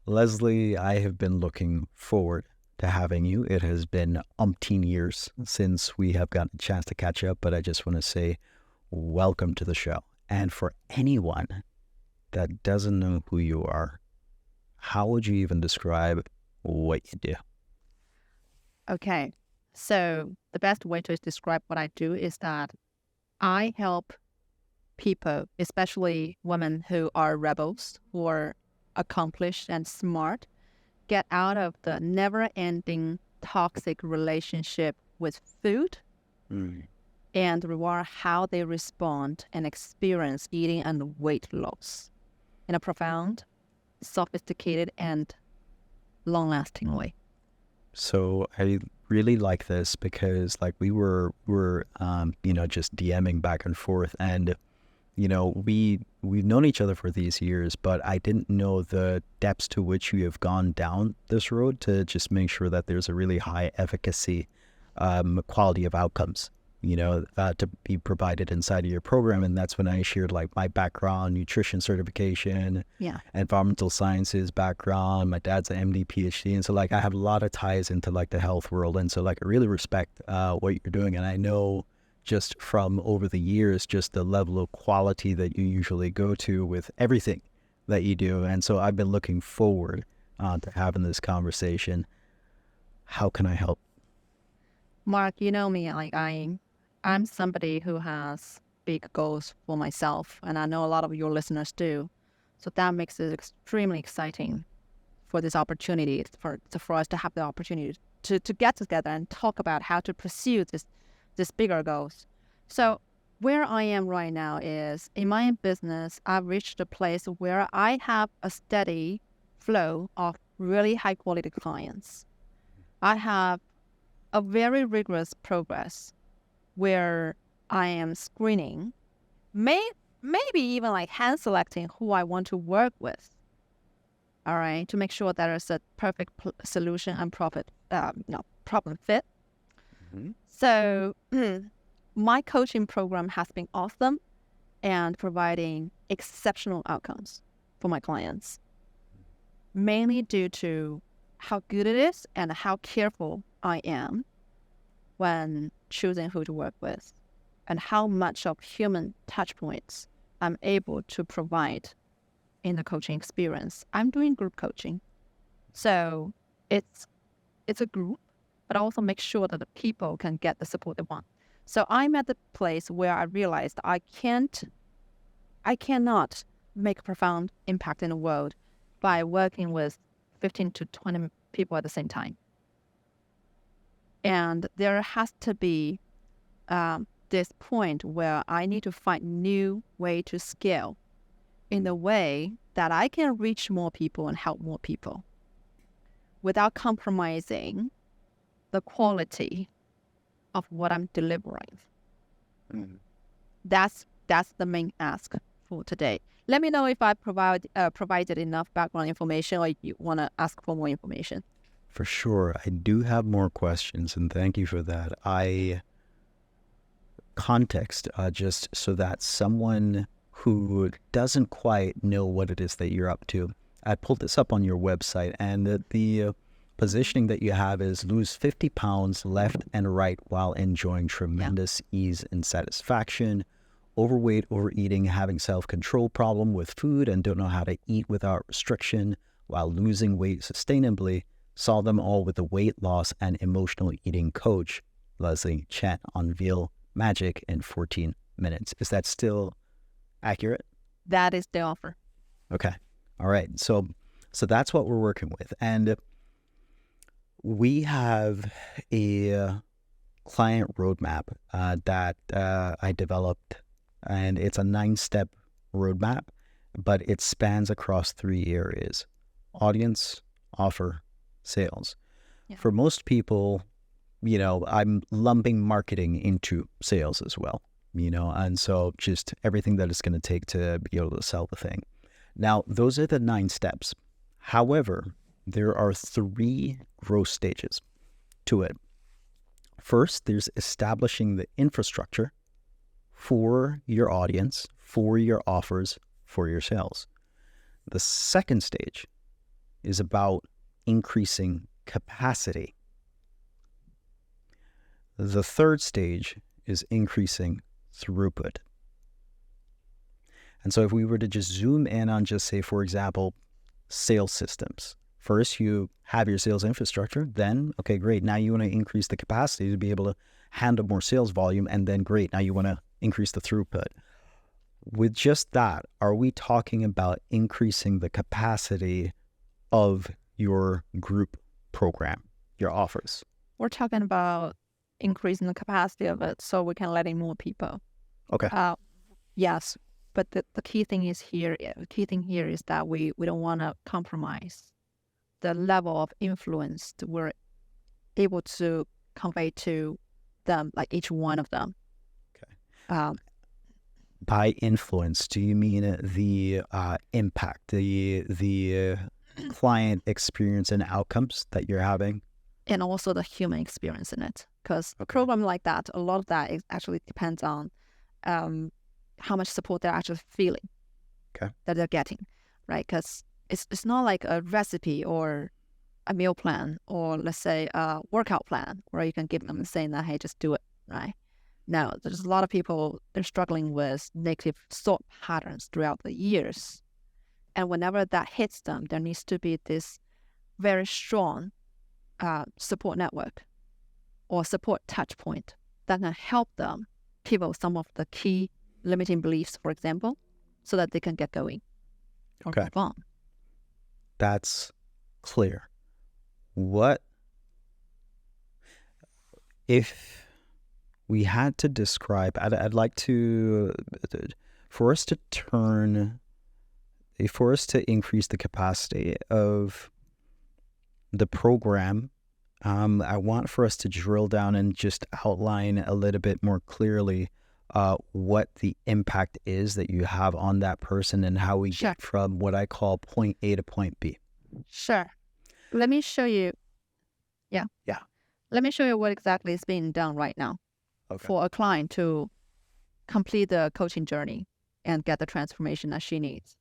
Leslie, I have been looking forward to having you. It has been umpteen years since we have gotten a chance to catch up, but I just want to say welcome to the show. And for anyone that doesn't know who you are, how would you even describe what you do? Okay. So the best way to describe what I do is that I help people, especially women who are rebels, who are accomplished and smart, get out of the never-ending toxic relationship with food Mm. and reward how they respond and experience eating and weight loss in a profound, sophisticated, and long-lasting way. So I really like this because like we were just DMing back and forth, and we've known each other for these years, but I didn't know the depths to which you have gone down this road to just make sure that there's a really high efficacy quality of outcomes, to be provided inside of your program. And that's when I shared like my background, nutrition certification, Yeah. environmental sciences background. My dad's an MD, PhD. And so like I have a lot of ties into like the health world. And so like I really respect what you're doing. And I know just from over the years, just the level of quality that you usually go to with everything that you do. And so I've been looking forward to having this conversation. How can I help? Mark, you know me, like I'm somebody who has big goals for myself, and I know a lot of your listeners do. So that makes it extremely exciting for this opportunity for us to have the opportunity to get together and talk about how to pursue this bigger goals. So where I am right now is in my business, I've reached a place where I have a steady flow of really high quality clients. I have a very rigorous progress where I am screening, maybe even like hand selecting who I want to work with. All right, to make sure that it's a perfect solution and problem fit. Mm-hmm. So my coaching program has been awesome and providing exceptional outcomes for my clients, mainly due to how good it is and how careful I am when choosing who to work with and how much of human touch points I'm able to provide in the coaching experience. I'm doing group coaching. So it's a group, but also make sure that the people can get the support they want. So I'm at the place where I realized I cannot make a profound impact in the world by working with 15 to 20 people at the same time. And there has to be this point where I need to find new way to scale in the way that I can reach more people and help more people without compromising the quality of what I'm delivering. Mm-hmm. That's the main ask for today. Let me know if I provided enough background information or you want to ask for more information. For sure. I do have more questions, and thank you for that. Context, just so that someone who doesn't quite know what it is that you're up to, I pulled this up on your website, and the positioning that you have is lose 50 pounds left and right while enjoying tremendous ease and satisfaction. Overweight, overeating, having self-control problem with food and don't know how to eat without restriction while losing weight sustainably. Solve them all with the weight loss and emotional eating coach, Leslie Chen, unveil magic in 14 minutes. Is that still accurate? That is the offer. Okay. All right. So that's what we're working with. And we have a client roadmap that I developed, and it's a 9-step roadmap, but it spans across 3 areas: audience, offer, sales. Yeah. For most people, I'm lumping marketing into sales as well, and so just everything that it's going to take to be able to sell the thing. Now, those are the 9 steps. However, there are 3 growth stages to it. First, there's establishing the infrastructure for your audience, for your offers, for your sales. The second stage is about increasing capacity. The third stage is increasing throughput. And so if we were to just zoom in on just say, for example, sales systems. First, you have your sales infrastructure. Then, okay, great. Now you want to increase the capacity to be able to handle more sales volume. And then, great. Now you want to increase the throughput. With just that, are we talking about increasing the capacity of your group program, your offers? We're talking about increasing the capacity of it so we can let in more people. Okay. Yes, but the key thing is here. The key thing here is that we don't want to compromise the level of influence that we're able to convey to them, like each one of them. Okay. By influence, do you mean the impact, the client experience and outcomes that you're having? And also the human experience in it. Because a program like that, a lot of that actually depends on how much support they're actually feeling that they're getting, right? Because it's not like a recipe or a meal plan or, let's say, a workout plan where you can give them saying that, hey, just do it, right? No, there's a lot of people, they're struggling with negative thought patterns throughout the years. And whenever that hits them, there needs to be this very strong support network or support touch point that can help them pivot some of the key limiting beliefs, for example, so that they can get going or move on. That's clear. What if we had to describe, I'd like to, for us to increase the capacity of the program, I want for us to drill down and just outline a little bit more clearly what the impact is that you have on that person and how we get from what I call point A to point B. Sure. Let me show you. Yeah. Let me show you what exactly is being done right now for a client to complete the coaching journey and get the transformation that she needs.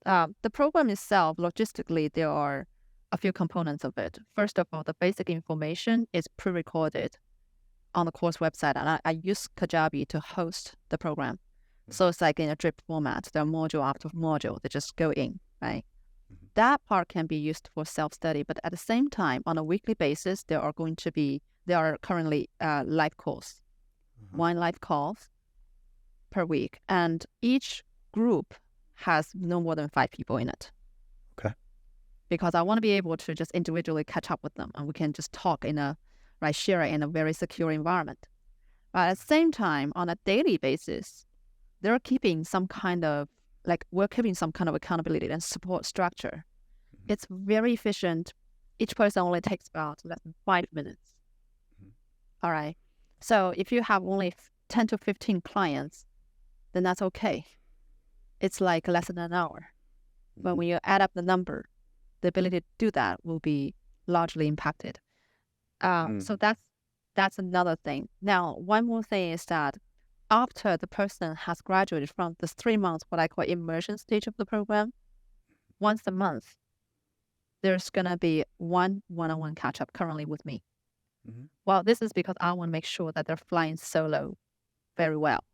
The program itself, logistically, there are a few components of it. First of all, the basic information is pre-recorded on the course website, and I use Kajabi to host the program. So it's like in a drip format. They're module after module. They just go in, right? That part can be used for self-study, but at the same time, on a weekly basis, there are currently live calls, one live call per week, and each group has no more than 5 people in it. Okay. Because I want to be able to just individually catch up with them, and we can just talk share it in a very secure environment. But at the same time, on a daily basis, they're keeping some kind of accountability and support structure. It's very efficient. Each person only takes about less than 5 minutes. All right. So if you have only 10 to 15 clients, then that's okay. It's like less than an hour. But when you add up the number, the ability to do that will be largely impacted. So that's another thing. Now, one more thing is that after the person has graduated from this 3 months, what I call immersion stage of the program, once a month, there's going to be one-on-one catch-up currently with me. Well, this is because I want to make sure that they're flying solo very well.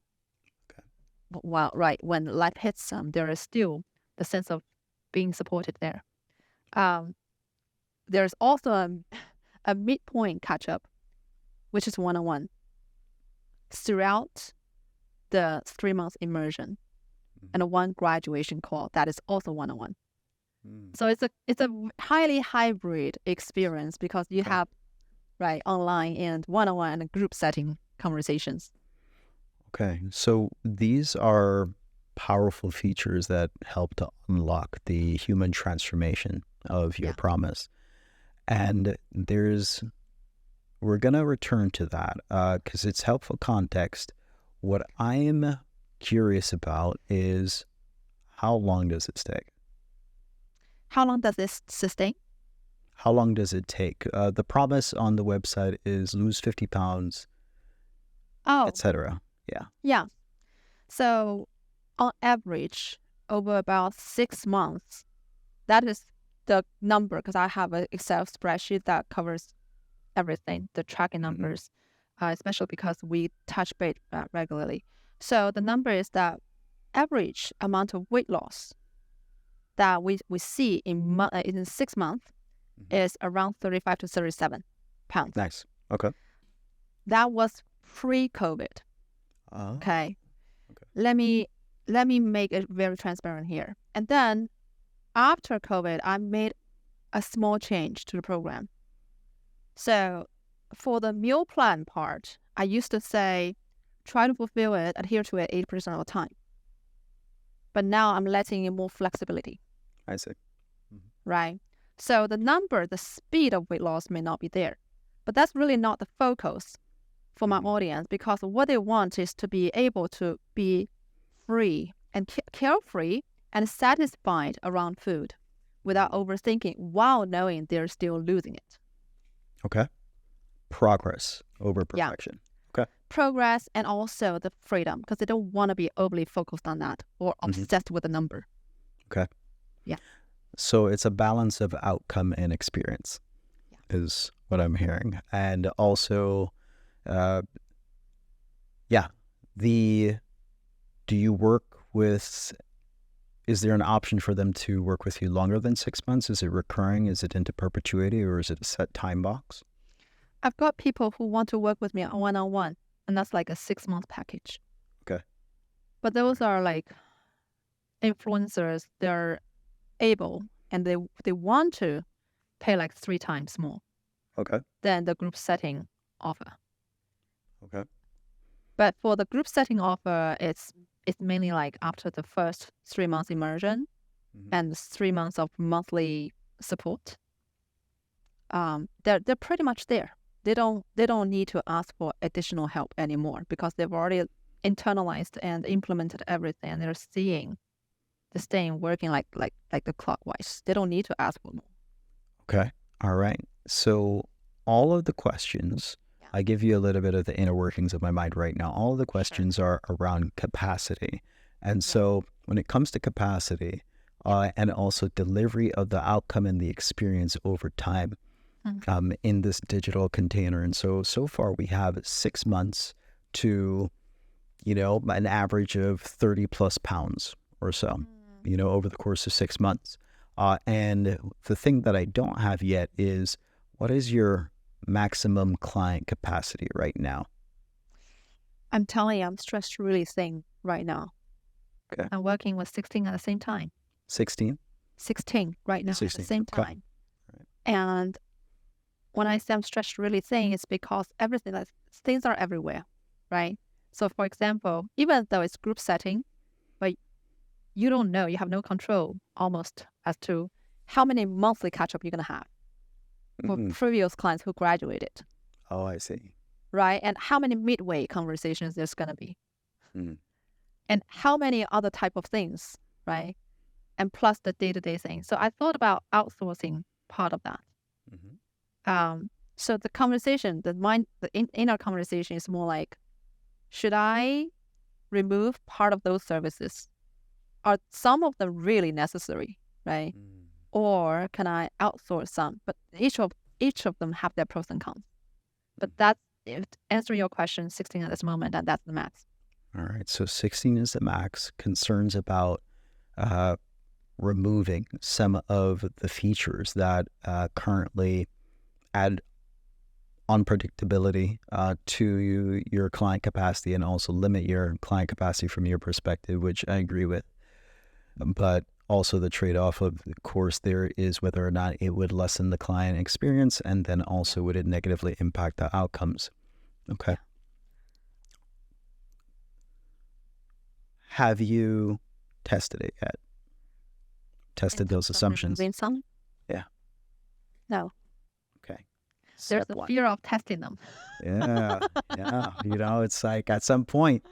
Well, right, when life hits them, there is still the sense of being supported there. There's also a midpoint catch-up, which is one-on-one throughout the 3 months immersion, and one graduation call that is also one-on-one. So it's a highly hybrid experience because you have online and one-on-one and group setting conversations. Okay, so these are powerful features that help to unlock the human transformation of your promise. And we're going to return to that because it's helpful context. What I'm curious about is how long does it take? How long does this sustain? How long does it take? The promise on the website is lose 50 pounds, etc. Yeah. So on average, over about 6 months, that is the number, because I have an Excel spreadsheet that covers everything, the tracking numbers, especially because we touch base regularly. So the number is the average amount of weight loss that we see in 6 months is around 35 to 37 pounds. Nice. Okay. That was pre-COVID. Okay. Let me make it very transparent here. And then after COVID, I made a small change to the program. So for the meal plan part, I used to say, try to fulfill it, adhere to it 80% of the time. But now I'm letting in more flexibility. I see. Right? So the speed of weight loss may not be there. But that's really not the focus for my audience, because what they want is to be able to be free and carefree and satisfied around food without overthinking, while knowing they're still losing it. Okay. Progress over perfection. Yeah. Okay. Progress, and also the freedom, because they don't want to be overly focused on that or obsessed with the number. Okay. Yeah. So it's a balance of outcome and experience is what I'm hearing. And also, do you work with, is there an option for them to work with you longer than 6 months? Is it recurring? Is it into perpetuity, or is it a set time box? I've got people who want to work with me one-on-one, and that's like a 6-month package. Okay. But those are like influencers. They're able and they want to pay like 3 times more. Okay. Than the group setting offer. Okay. But for the group setting offer, it's mainly like after the first 3 months immersion and 3 months of monthly support. They're pretty much there. They don't need to ask for additional help anymore, because they've already internalized and implemented everything, and they're seeing this thing working like the clockwise. They don't need to ask for more. Okay. All right. So all of the questions, I give you a little bit of the inner workings of my mind right now. All of the questions are around capacity. And so when it comes to capacity and also delivery of the outcome and the experience over time in this digital container. And so far we have 6 months to, an average of 30 plus pounds or so, over the course of 6 months. And the thing that I don't have yet is, what is your maximum client capacity right now? I'm telling you, I'm stressed really thin right now. Okay. I'm working with 16 at the same time. 16? 16 right now 16. At the same time. Okay. Right. And when I say I'm stretched really thin, it's because things are everywhere, right? So for example, even though it's group setting, but you don't know, you have no control almost as to how many monthly catch-up you're going to have for previous clients who graduated. Oh, I see. Right? And how many midway conversations there's going to be. And how many other type of things, right? And plus the day-to-day thing. So I thought about outsourcing part of that. So the conversation, the inner conversation is more like, should I remove part of those services? Are some of them really necessary, right? Or can I outsource some? But each of them have their pros and cons. But that's, to answer your question, 16 at this moment, and that's the max. All right. So 16 is the max. Concerns about removing some of the features that currently add unpredictability to your client capacity, and also limit your client capacity from your perspective, which I agree with. But also the trade-off of course there is whether or not it would lessen the client experience, and then also would it negatively impact the outcomes. Okay. Have you tested it yet? Tested those assumptions? Some? Yeah. No. Okay. There's a fear of testing them. Yeah. It's like at some point,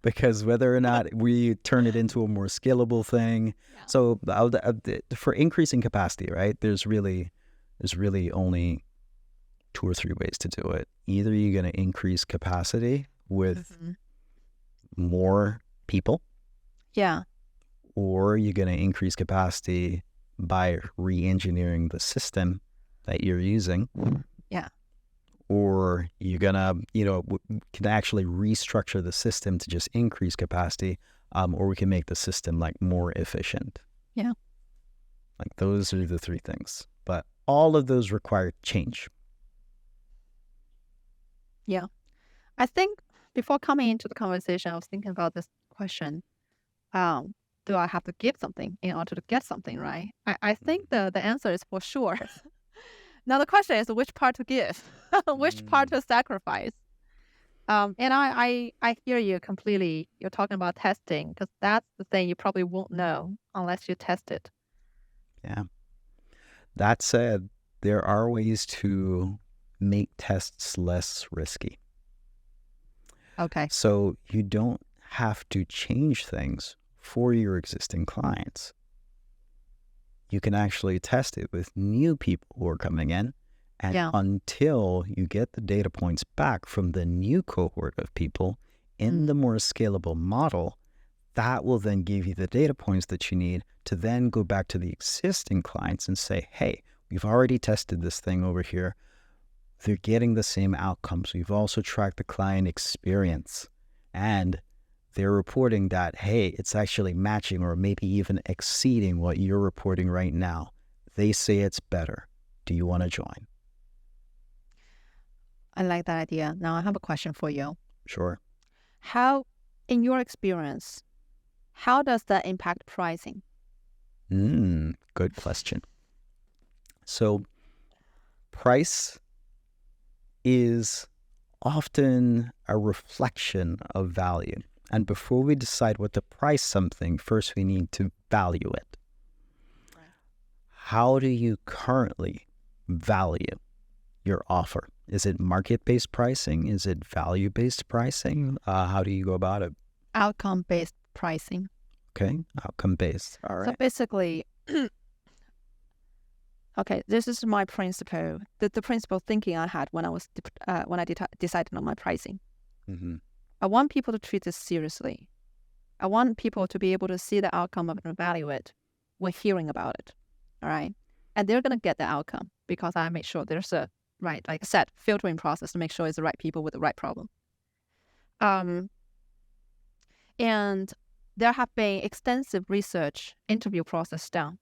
because whether or not we turn it into a more scalable thing. Yeah. So for increasing capacity, right, there's really only 2 or 3 ways to do it. Either you're going to increase capacity with more people. Yeah. Or you're going to increase capacity by re-engineering the system that you're using. Yeah. Or you're gonna, can actually restructure the system to just increase capacity, or we can make the system like more efficient. Yeah. Like those are the three things. But all of those require change. Yeah. I think before coming into the conversation, I was thinking about this question. Do I have to give something in order to get something, right? I think the answer is for sure. Now the question is which part to give, which part to sacrifice. And I hear you completely. You're talking about testing because that's the thing you probably won't know unless you test it. Yeah. That said, there are ways to make tests less risky. Okay. So you don't have to change things for your existing clients. You can actually test it with new people who are coming in. And until you get the data points back from the new cohort of people in the more scalable model, that will then give you the data points that you need to then go back to the existing clients and say, hey, we've already tested this thing over here. They're getting the same outcomes. We've also tracked the client experience. And they're reporting that, hey, it's actually matching or maybe even exceeding what you're reporting right now. They say it's better. Do you want to join? I like that idea. Now I have a question for you. Sure. How, in your experience, how does that impact pricing? Good question. So price is often a reflection of value. And before we decide what to price something, first we need to value it. Right. How do you currently value your offer? Is it market-based pricing? Is it value-based pricing? How do you go about it? Outcome-based pricing. Okay, outcome-based. All right. So basically, okay, this is my principle. The principle thinking I had when I decided on my pricing. Mm-hmm. I want people to treat this seriously. I want people to be able to see the outcome and evaluate it when hearing about it. All right, and they're gonna get the outcome because I make sure there's a right, like I said, filtering process to make sure it's the right people with the right problem. And there have been extensive research interview process done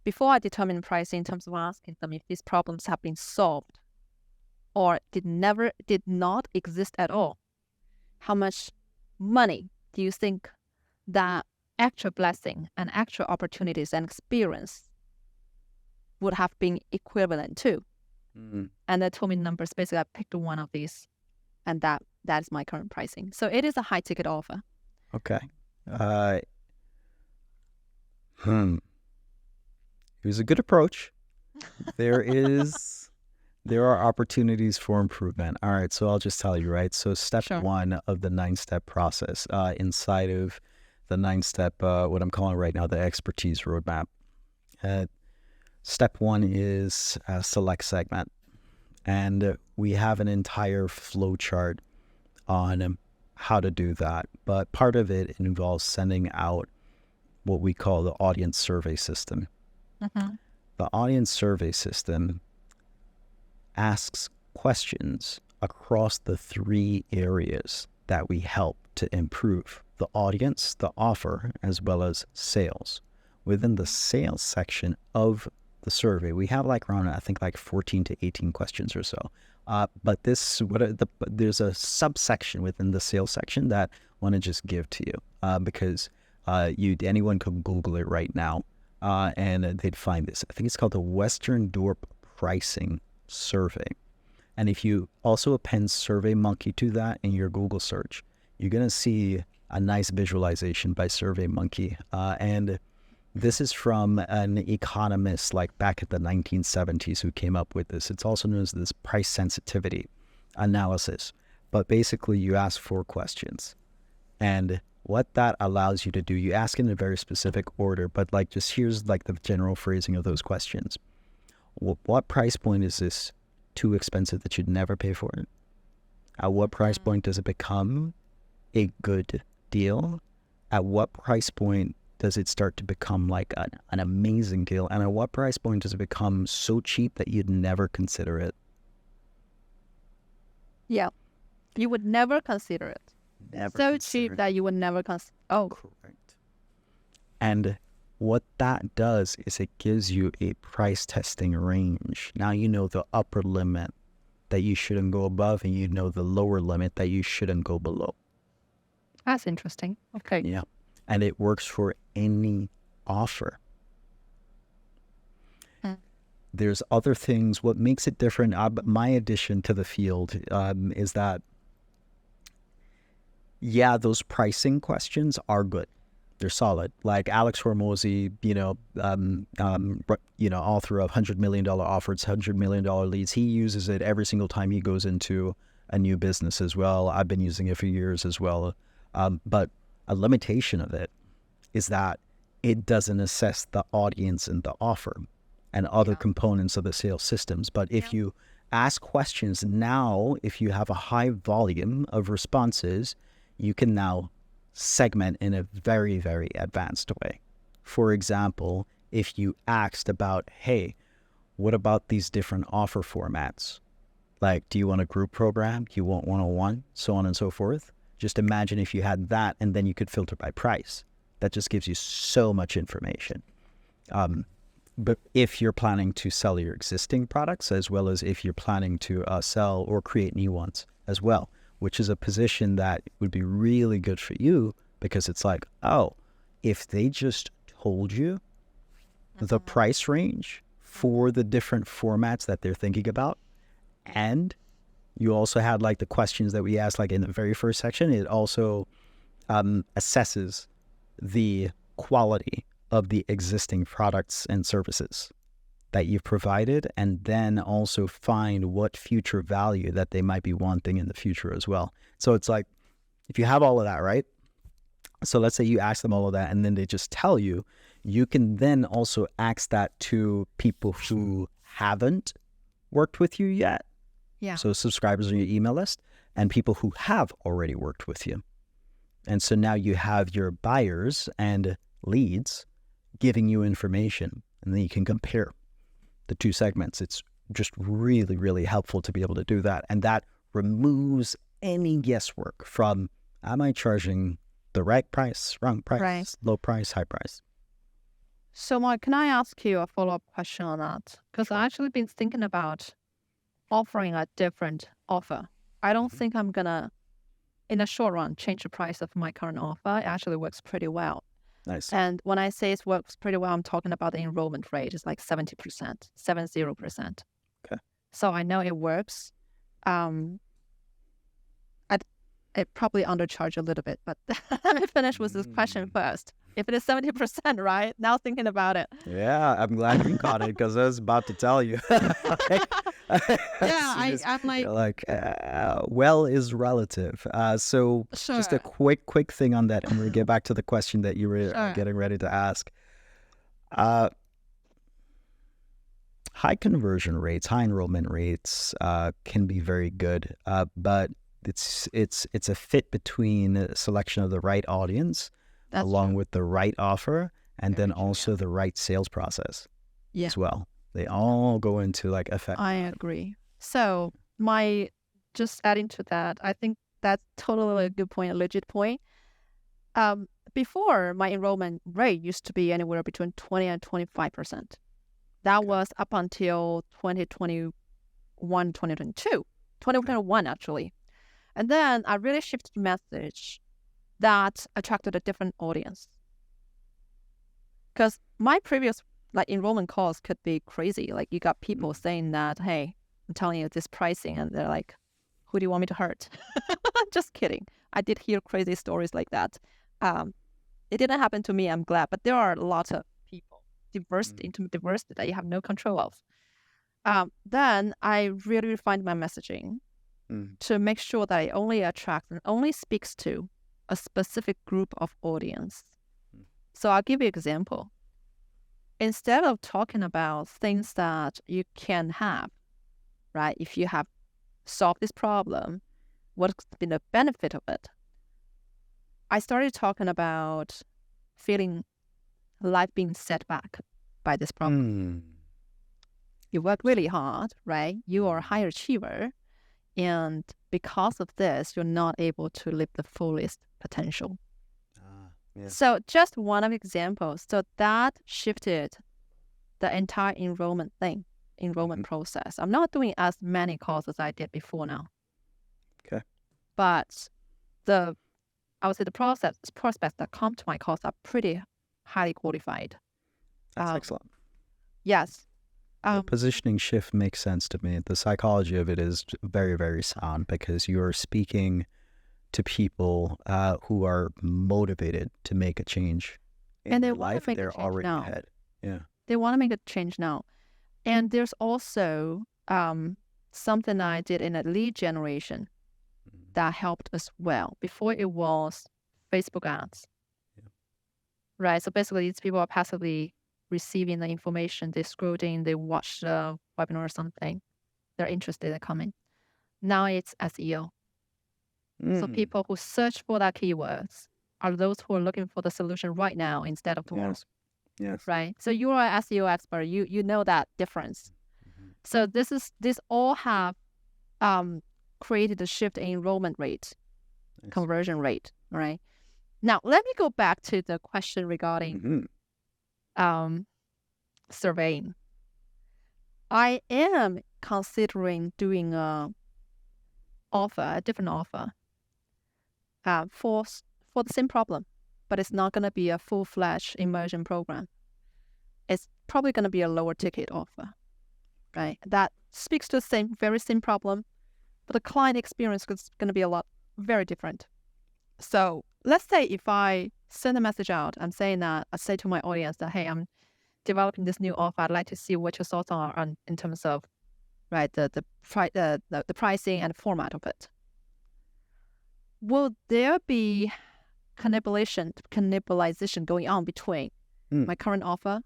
before I determine pricing in terms of asking them if these problems have been solved or did not exist at all. How much money do you think that actual blessing and actual opportunities and experience would have been equivalent to? And they told me numbers. Basically, I picked one of these, and that is my current pricing. So it is a high ticket offer. Okay. It was a good approach. There are opportunities for improvement. All right, so I'll just tell you, right? So step one of the 9-step process, inside of the 9-step, what I'm calling right now the expertise roadmap. Step one is select segment. And we have an entire flow chart on how to do that. But part of it involves sending out what we call the audience survey system. Mm-hmm. The audience survey system asks questions across the 3 areas that we help to improve: the audience, the offer, as well as sales. Within the sales section of the survey, we have around, I think 14 to 18 questions or so. But there's a subsection within the sales section that I want to just give to you because anyone could Google it right now and they'd find this. I think it's called the Western Dorp Pricing Survey. And if you also append SurveyMonkey to that in your Google search, you're going to see a nice visualization by SurveyMonkey. And this is from an economist back at the 1970s who came up with this. It's also known as this price sensitivity analysis. But basically, you ask 4 questions. And what that allows you to do, you ask in a very specific order, but just here's the general phrasing of those questions. What price point is this too expensive that you'd never pay for it? At what price point does it become a good deal? At what price point does it start to become like an amazing deal? And at what price point does it become so cheap that you'd never consider it? Yeah. You would never consider it. Never So consider cheap it. that you would never consider. Oh, Correct. And what that does is it gives you a price testing range. Now you know the upper limit that you shouldn't go above, and you know the lower limit that you shouldn't go below. that's interesting. Okay. Yeah. And it works for any offer. Mm. There's other things. What makes it different, my addition to the field is that, yeah, those pricing questions are good. They're solid. Like Alex Hormozy, author of $100 million offers, $100 million leads. He uses it every single time he goes into a new business as well. I've been using it for years as well. But a limitation of it is that it doesn't assess the audience and the offer and other components of the sales systems. But if you ask questions now, if you have a high volume of responses, you can now segment in a very, very advanced way. For example, if you asked about, hey, what about these different offer formats? Like, do you want a group program? Do you want one-on-one? So on and so forth. Just imagine if you had that, and then you could filter by price. That just gives you so much information. But if you're planning to sell your existing products, as well as if you're planning to sell or create new ones as well, which is a position that would be really good for you, because it's like, oh, if they just told you the price range for the different formats that they're thinking about, and you also had like the questions that we asked like in the very first section, it also assesses the quality of the existing products and services that you've provided, and then also find what future value that they might be wanting in the future as well. So it's like, if you have all of that, right? So let's say you ask them all of that, and then they just tell you, you can then also ask that to people who haven't worked with you yet. Yeah. So subscribers on your email list, and people who have already worked with you. And so now you have your buyers and leads giving you information, and then you can compare the two segments. It's just really, really helpful to be able to do that. And that removes any guesswork from, am I charging the right price, wrong price, Right. low price, high price? So, Mark, can I ask you a follow-up question on that? Because I've actually been thinking about offering a different offer. I don't think I'm going to, in the short run, change the price of my current offer. It actually works pretty well. Nice. And when I say it works pretty well, I'm talking about the enrollment rate. It's like 70%, 70%. Okay. So I know it works. I probably undercharge a little bit, but let me finish with this question first. If it is 70%, right? Now thinking about it. Yeah, I'm glad you caught it, because I was about to tell you. Yeah, I'm like, well is relative. So just a sure. quick thing on that, and we'll get back to the question that you were Sure. getting ready to ask. High conversion rates, high enrollment rates can be very good, but it's a fit between a selection of the right audience, That's along true. with the right offer, and Very then true, also the right sales process Yeah. as well. They all go into like effect. I agree. So just adding to that, I think that's totally a good point, a legit point. Before, my enrollment rate used to be anywhere between 20 and 25%. That was up until 2021, 2022, 2021 actually. And then I really shifted the message that attracted a different audience. Because my previous enrollment calls could be crazy. Like you got people saying that, hey, I'm telling you this pricing, and they're like, who do you want me to hurt? Just kidding. I did hear crazy stories like that. It didn't happen to me, I'm glad, but there are a lot of people, diversity that you have no control of. Then I really refined my messaging to make sure that it only attracts and only speaks to a specific group of audience. So I'll give you an example. Instead of talking about things that you can have, right? If you have solved this problem, what's been the benefit of it? I started talking about feeling life being set back by this problem. You work really hard, right? You are a high achiever. And because of this, you're not able to live the fullest potential. So just one of examples. So that shifted the entire enrollment process. I'm not doing as many calls as I did before now. Okay. But I would say the prospects that come to my calls are pretty highly qualified. That's excellent. Yes. The positioning shift makes sense to me. The psychology of it is very, very sound because you're speaking to people who are motivated to make a change in and they their want life. to make They're a change already now. ahead. Yeah. They want to make a change now. And there's also something I did in a lead generation that helped as well. Before it was Facebook ads. Yeah. Right? So basically, these people are passively receiving the information. They scrolled in, they watched the webinar or something. They're interested in coming. Now it's SEO. So people who search for that keywords are those who are looking for the solution right now instead of tomorrow. Yes. Right? So you are an SEO expert. You know that difference. So this all have created a shift in enrollment rate, conversion rate, right? Now, let me go back to the question regarding surveying. I am considering doing a different offer for the same problem, but it's not going to be a full-fledged immersion program. It's probably going to be a lower ticket offer, right? That speaks to the very same problem, but the client experience is going to be very different. So let's say if I send a message out, I'm saying that I say to my audience that, hey, I'm developing this new offer. I'd like to see what your thoughts are in terms of, right, the pricing and format of it. Will there be cannibalization going on between my current offer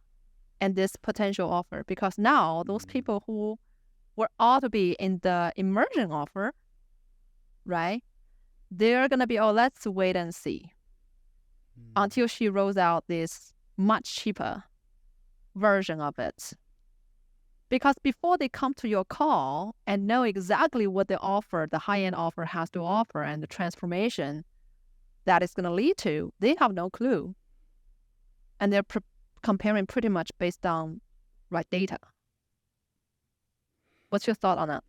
and this potential offer? Because now those people who were ought to be in the immersion offer, right? They're going to be, let's wait and see until she rolls out this much cheaper version of it. Because before they come to your call and know exactly what the high-end offer has to offer and the transformation that it's going to lead to, they have no clue. And they're comparing pretty much based on right data. What's your thought on that?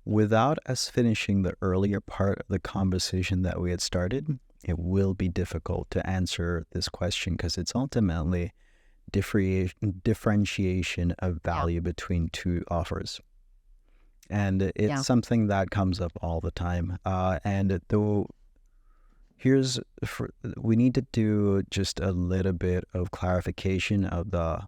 Without us finishing the earlier part of the conversation that we had started, it will be difficult to answer this question because it's ultimately differentiation of value between two offers. And it's something that comes up all the time. We need to do just a little bit of clarification of the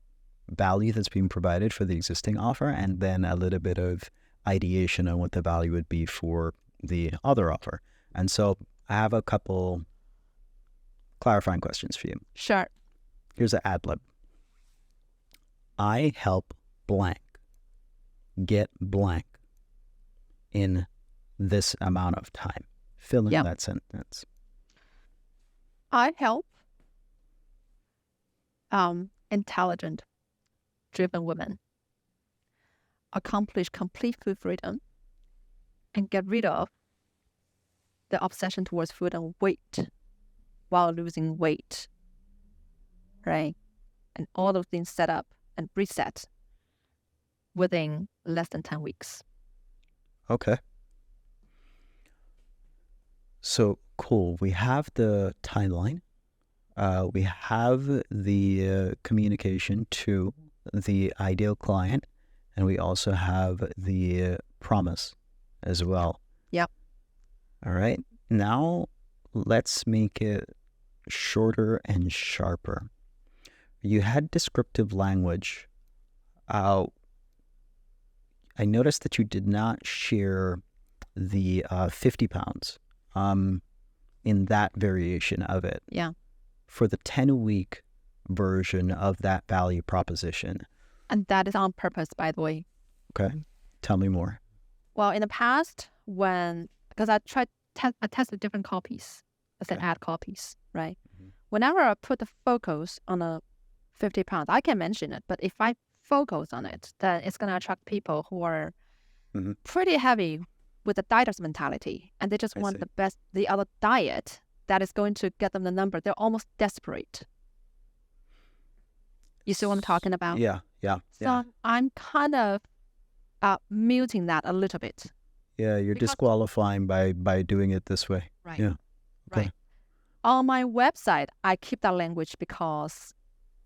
value that's being provided for the existing offer, and then a little bit of ideation on what the value would be for the other offer. And so I have a couple clarifying questions for you. Sure. Here's an ad lib. I help blank get blank in this amount of time. Fill in that sentence. I help intelligent, driven women accomplish complete food freedom and get rid of the obsession towards food and weight while losing weight, right? And all those things set up and reset within less than 10 weeks. Okay. So cool. We have the timeline. We have the communication to the ideal client, and we also have the promise as well. Yep. All right. Now let's make it shorter and sharper. You had descriptive language. I noticed that you did not share the 50 pounds in that variation of it. Yeah. For the 10-week version of that value proposition. And that is on purpose, by the way. Okay. Tell me more. Well, in the past, because I tested different copies, I said ad copies, right? Mm-hmm. whenever I put the focus on a 50 pounds, I can mention it, but if I focus on it, then it's going to attract people who are Mm-hmm. pretty heavy with a dieter's mentality, and they just I want see. the other diet that is going to get them the number. They're almost desperate. You see what I'm talking about? Yeah. So I'm kind of muting that a little bit. Yeah, you're Because- disqualifying by doing it this way. Right. Yeah. Okay. Right. On my website, I keep that language because,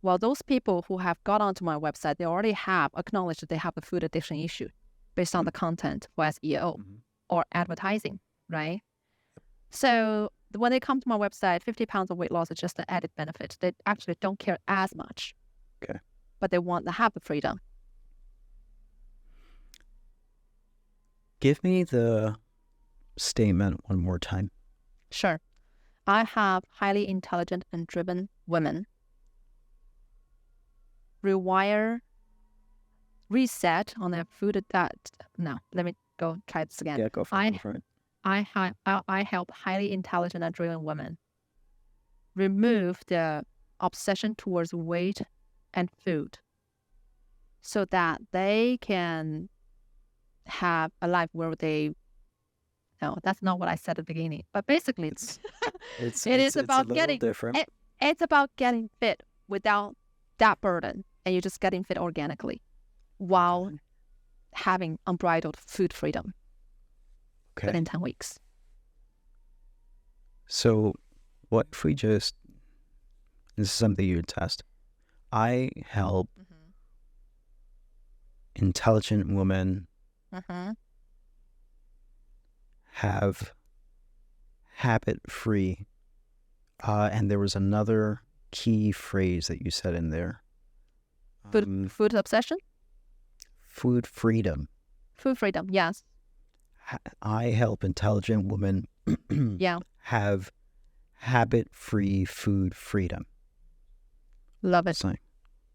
well, those people who have got onto my website, they already have acknowledged that they have a food addiction issue based on the content for SEO Mhm. or advertising, right? So when they come to my website, 50 pounds of weight loss is just an added benefit. They actually don't care as much. Okay. But they want to have the freedom. Give me the statement one more time. Sure. I have highly intelligent and driven women reset on their food that no, let me go try this again. Yeah, go for it. I help highly intelligent and driven women remove the obsession towards weight and food so that they can have a life where they no, that's not what I said at the beginning. But basically It's it is a about little getting different. it's about getting fit without that burden, and you're just getting fit organically while Okay. having unbridled food freedom Okay. within 10 weeks. So what if we just, this is something you would test. I help intelligent women have habit-free, and there was another key phrase that you said in there. Food obsession? Food freedom. Food freedom, yes. I help intelligent women Yeah. have habit-free food freedom. Love it.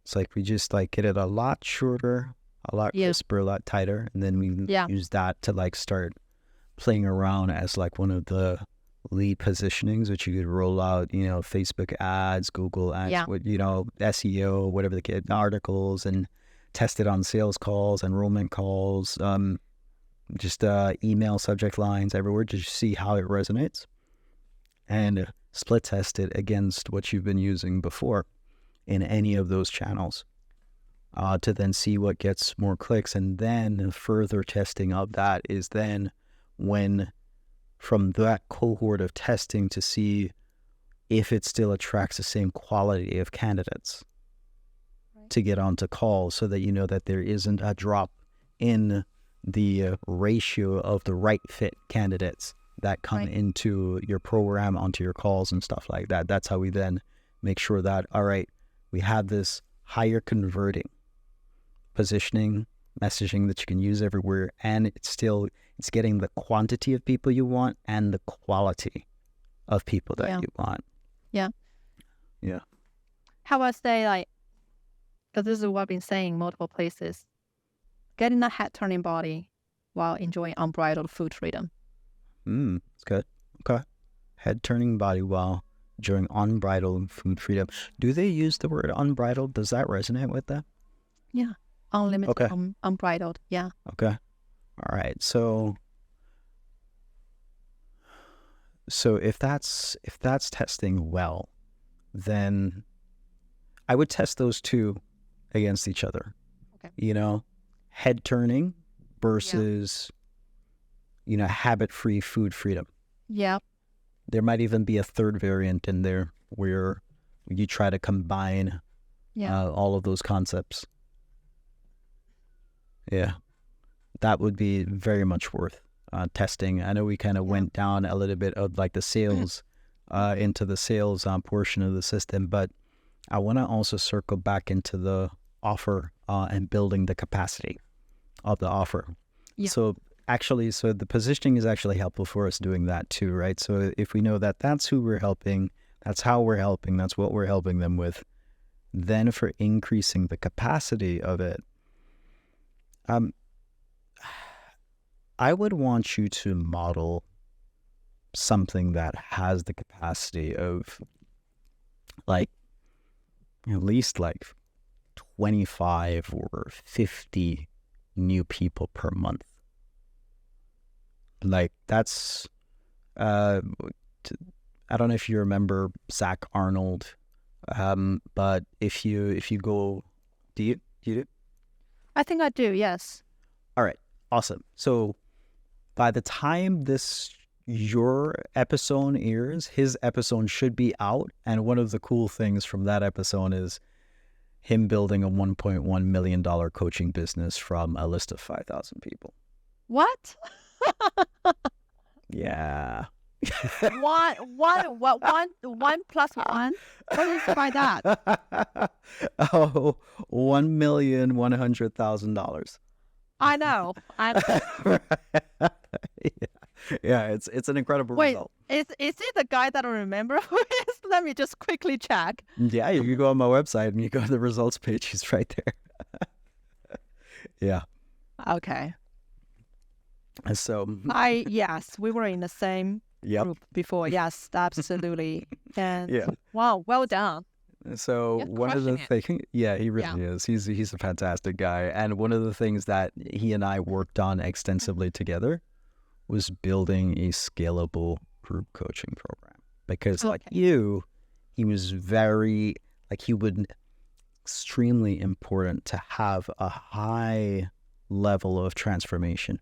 It's like we just like get it a lot shorter, a lot crisper, a lot tighter, and then we use that to like start playing around as like one of the lead positionings, which you could roll out, Facebook ads, Google ads, SEO, whatever articles, and test it on sales calls, enrollment calls, just email subject lines everywhere to see how it resonates, and split test it against what you've been using before in any of those channels, to then see what gets more clicks. And then further testing of that is then when from that cohort of testing to see if it still attracts the same quality of candidates to get onto calls, so that you know that there isn't a drop in the ratio of the right fit candidates that come into your program, onto your calls and stuff like that. That's how we then make sure that, all right, we have this higher converting positioning, messaging that you can use everywhere, and it's getting the quantity of people you want and the quality of people that you want. Yeah. Yeah. How about say, like, because this is what I've been saying multiple places, getting a head-turning body while enjoying unbridled food freedom. It's good. Okay. Head-turning body while enjoying unbridled food freedom. Do they use the word unbridled? Does that resonate with them? Yeah. Unlimited, Okay. Unbridled. Yeah. Okay. All right. So if that's testing well, then I would test those two against each other. Okay. Head turning versus, habit-free food freedom. Yeah. There might even be a third variant in there where you try to combine all of those concepts. Yeah. That would be very much worth testing. I know we kind of went down a little bit of like the sales, into the sales portion of the system, but I want to also circle back into the offer and building the capacity of the offer. Yeah. So the positioning is actually helpful for us doing that too, right? So if we know that that's who we're helping, that's how we're helping, that's what we're helping them with, then for increasing the capacity of it, I would want you to model something that has the capacity of like at least like 25 or 50 new people per month. Like that's I don't know if you remember Zach Arnold, but if you go, do you do? I think I do. Yes. All right, awesome. So by the time your episode airs, his episode should be out, and one of the cool things from that episode is him building a $1.1 million coaching business from a list of 5,000 people. What? Yeah. One plus one? What do you by that? Oh, $1,100,000. I know. Yeah, it's an incredible Wait, result. is it the guy that I remember who is? Let me just quickly check. Yeah, you go on my website and you go to the results page. He's right there. Yeah. Okay. So Yes, we were in the same yep. group before. Yes, absolutely. And Yeah. wow, well done. So You're one of the crushing things, yeah, he really is. He's a fantastic guy. And one of the things that he and I worked on extensively together was building a scalable group coaching program. Because like you, he was he would extremely important to have a high level of transformation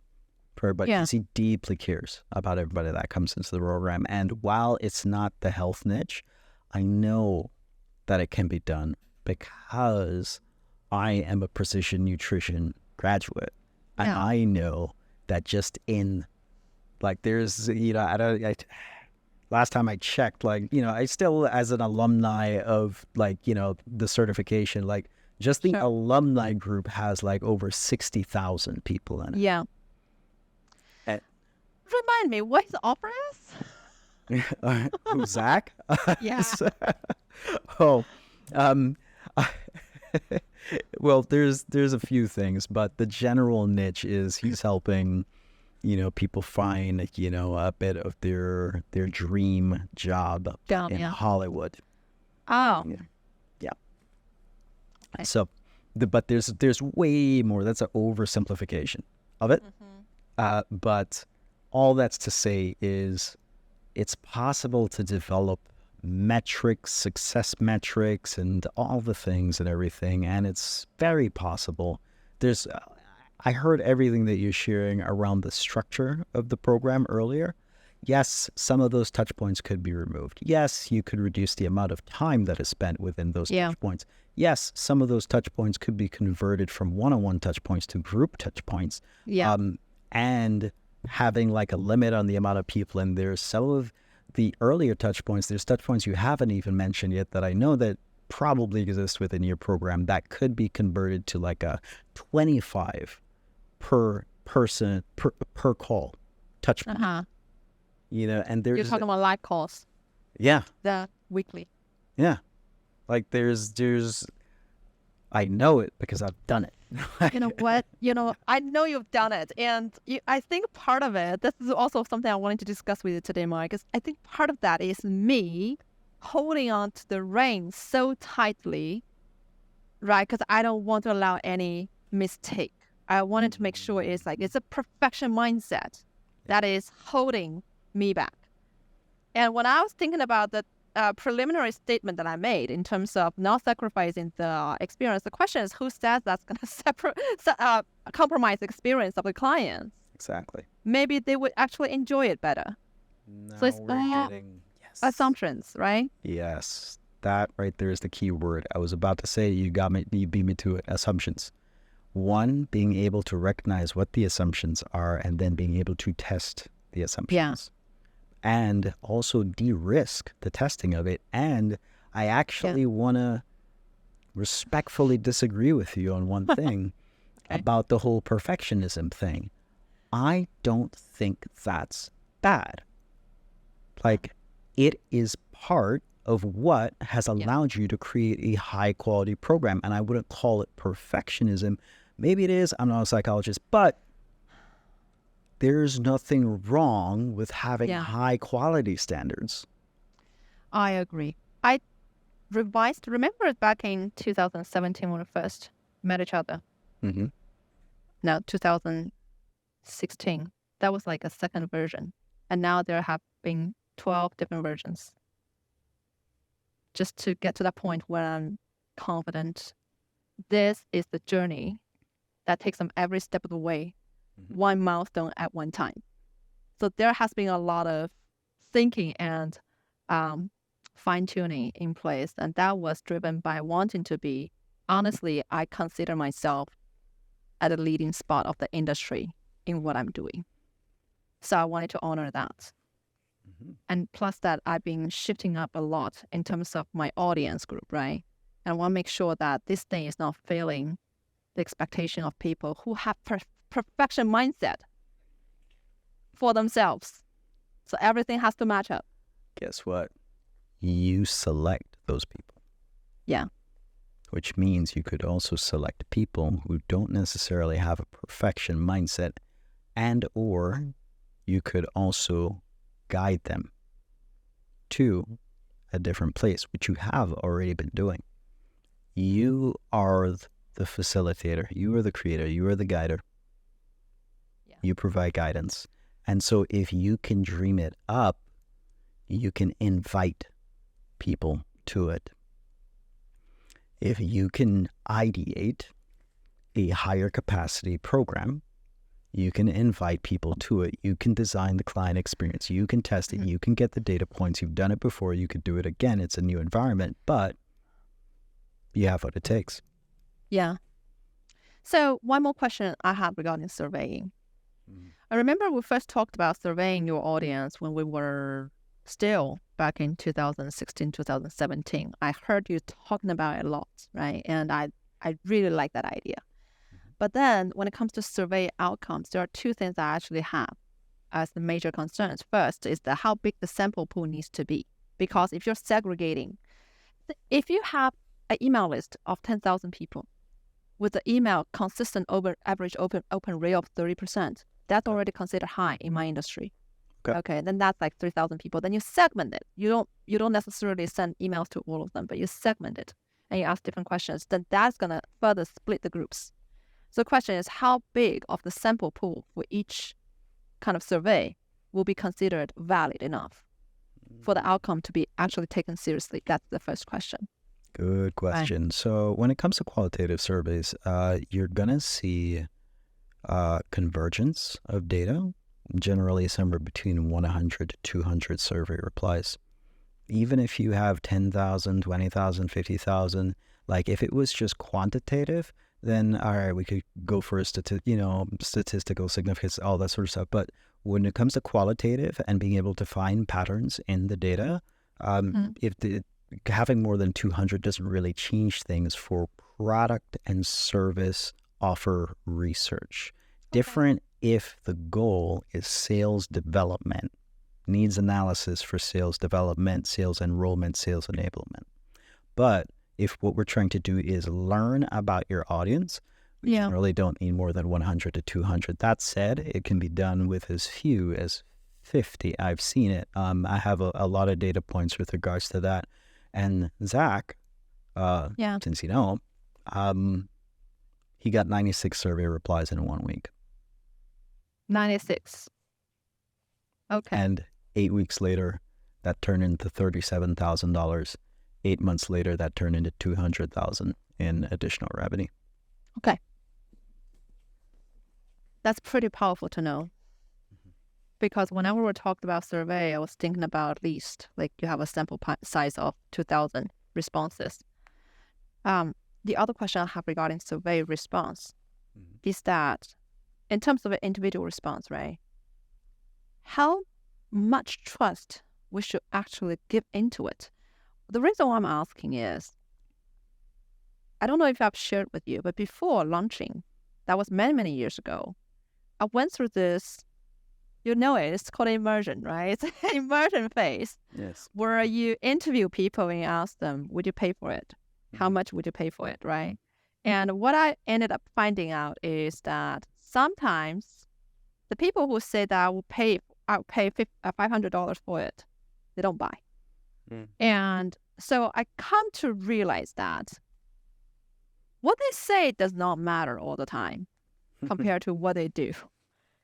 for everybody, because he deeply cares about everybody that comes into the program. And while it's not the health niche, I know that it can be done because I am a precision nutrition graduate, and I know that just in like there's last time I checked, I still, as an alumni of the certification, just the alumni group has over 60,000 people in it. Yeah. Remind me, what his offer is? Who's Zach? Yeah. Well, there's a few things, but the general niche is he's helping people find a bit of their dream job in Hollywood. Oh. Yeah. So, but there's way more. That's an oversimplification of it. But all that's to say is it's possible to develop metrics, success metrics, and all the things and everything. And it's very possible. I heard everything that you're sharing around the structure of the program earlier. Yes, some of those touch points could be removed. Yes, you could reduce the amount of time that is spent within those touch points. Yes, some of those touch points could be converted from one-on-one touch points to group touch points. Yeah. And having a limit on the amount of people. And there's some of the earlier touch points, there's touch points you haven't even mentioned yet that I know that probably exist within your program that could be converted to a 25 per person per call touch point. And there's you're talking about live calls. Yeah. The weekly. Yeah. There's I know it because I've done it. You know what? I know you've done it. And I think part of it, this is also something I wanted to discuss with you today, Mike, is I think part of that is me holding on to the reins so tightly, right? Because I don't want to allow any mistake. I wanted to make sure it's a perfection mindset that is holding me back. And when I was thinking about the preliminary statement that I made in terms of not sacrificing the experience, the question is, who says that's going to compromise the experience of the clients? Exactly. Maybe they would actually enjoy it better. Now so it's we're getting assumptions, right? Yes, that right there is the key word. I was about to say you beat me to it. Assumptions. One, being able to recognize what the assumptions are, and then being able to test the assumptions. Yeah. And also de-risk the testing of it. And I actually want to respectfully disagree with you on one thing about the whole perfectionism thing. I don't think that's bad. It is part of what has allowed you to create a high quality program. And I wouldn't call it perfectionism. Maybe it is. I'm not a psychologist, but there's nothing wrong with having high quality standards. I agree. revised. Remember back in 2017 when we first met each other? Mm-hmm. No, 2016. That was like a second version. And now there have been 12 different versions. Just to get to that point where I'm confident this is the journey that takes them every step of the way, one milestone at one time. So there has been a lot of thinking and fine-tuning in place. And that was driven by wanting to be, honestly, I consider myself at a leading spot of the industry in what I'm doing. So I wanted to honor that. And plus that, I've been shifting up a lot in terms of my audience group, right? And I want to make sure that this thing is not failing the expectation of people who have perfection mindset for themselves. So everything has to match up. Guess what? You select those people. Yeah. Which means you could also select people who don't necessarily have a perfection mindset, and or you could also guide them to a different place, which you have already been doing. You are the facilitator. You are the creator. You are the guider. Yeah. You provide guidance. And so if you can dream it up, you can invite people to it. If you can ideate a higher capacity program, you can invite people to it. You can design the client experience. You can test it. You can get the data points. You've done it before. You could do it again. It's a new environment, but you have what it takes. Yeah. So one more question I have regarding surveying. I remember we first talked about surveying your audience when we were still back in 2016, 2017. I heard you talking about it a lot, right? And I really like that idea. But then when it comes to survey outcomes, there are two things I actually have as the major concerns. First is how big the sample pool needs to be. Because if you're segregating, if you have an email list of 10,000 people with the email consistent over average open rate of 30%, that's already considered high in my industry. Okay, then that's like 3,000 people. Then you segment it. You don't necessarily send emails to all of them, but you segment it and you ask different questions. Then that's gonna further split the groups. So the question is, how big of the sample pool for each kind of survey will be considered valid enough for the outcome to be actually taken seriously? That's the first question. Good question. Right. So when it comes to qualitative surveys, you're going to see convergence of data, generally somewhere between 100 to 200 survey replies. Even if you have 10,000, 20,000, 50,000, like if it was just quantitative, then all right, we could go for a statistical significance, all that sort of stuff. But when it comes to qualitative and being able to find patterns in the data, having more than 200 doesn't really change things for product and service offer research. Okay. Different if the goal is sales development, needs analysis for sales development, sales enrollment, sales enablement. But if what we're trying to do is learn about your audience, we generally don't need more than 100 to 200. That said, it can be done with as few as 50. I've seen it. I have a lot of data points with regards to that. And Zach, since you know, he got 96 survey replies in 1 week. 96. Okay. And 8 weeks later, that turned into $37,000. 8 months later, that turned into $200,000 in additional revenue. Okay. That's pretty powerful to know. Because whenever we're talking about survey, I was thinking about at least, like you have a sample size of 2,000 responses. The other question I have regarding survey response is that in terms of an individual response, right? How much trust we should actually give into it? The reason why I'm asking is, I don't know if I've shared with you, but before launching, that was many, many years ago, I went through this, it's called immersion, right? It's an immersion phase. Yes. Where you interview people and you ask them, would you pay for it? How much would you pay for it, right? And what I ended up finding out is that sometimes the people who say that I'll pay $500 for it, they don't buy. And So I come to realize that what they say does not matter all the time compared to what they do.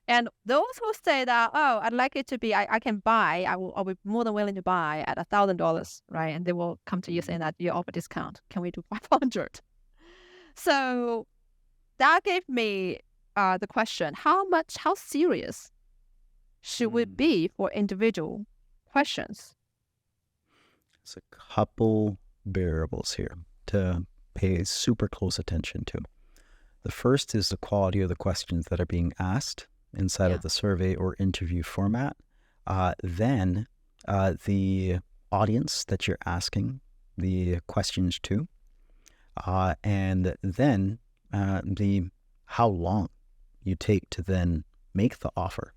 And those who say that, oh, I'd like it to be, I can buy, I'll be more than willing to buy at $1,000, right? And they will come to you saying that you offer discount. Can we do 500? So that gave me the question, how serious should we be for individual questions? There's a couple variables here to pay super close attention to. The first is the quality of the questions that are being asked inside of the survey or interview format. Then the audience that you're asking the questions to. And then the how long you take to then make the offer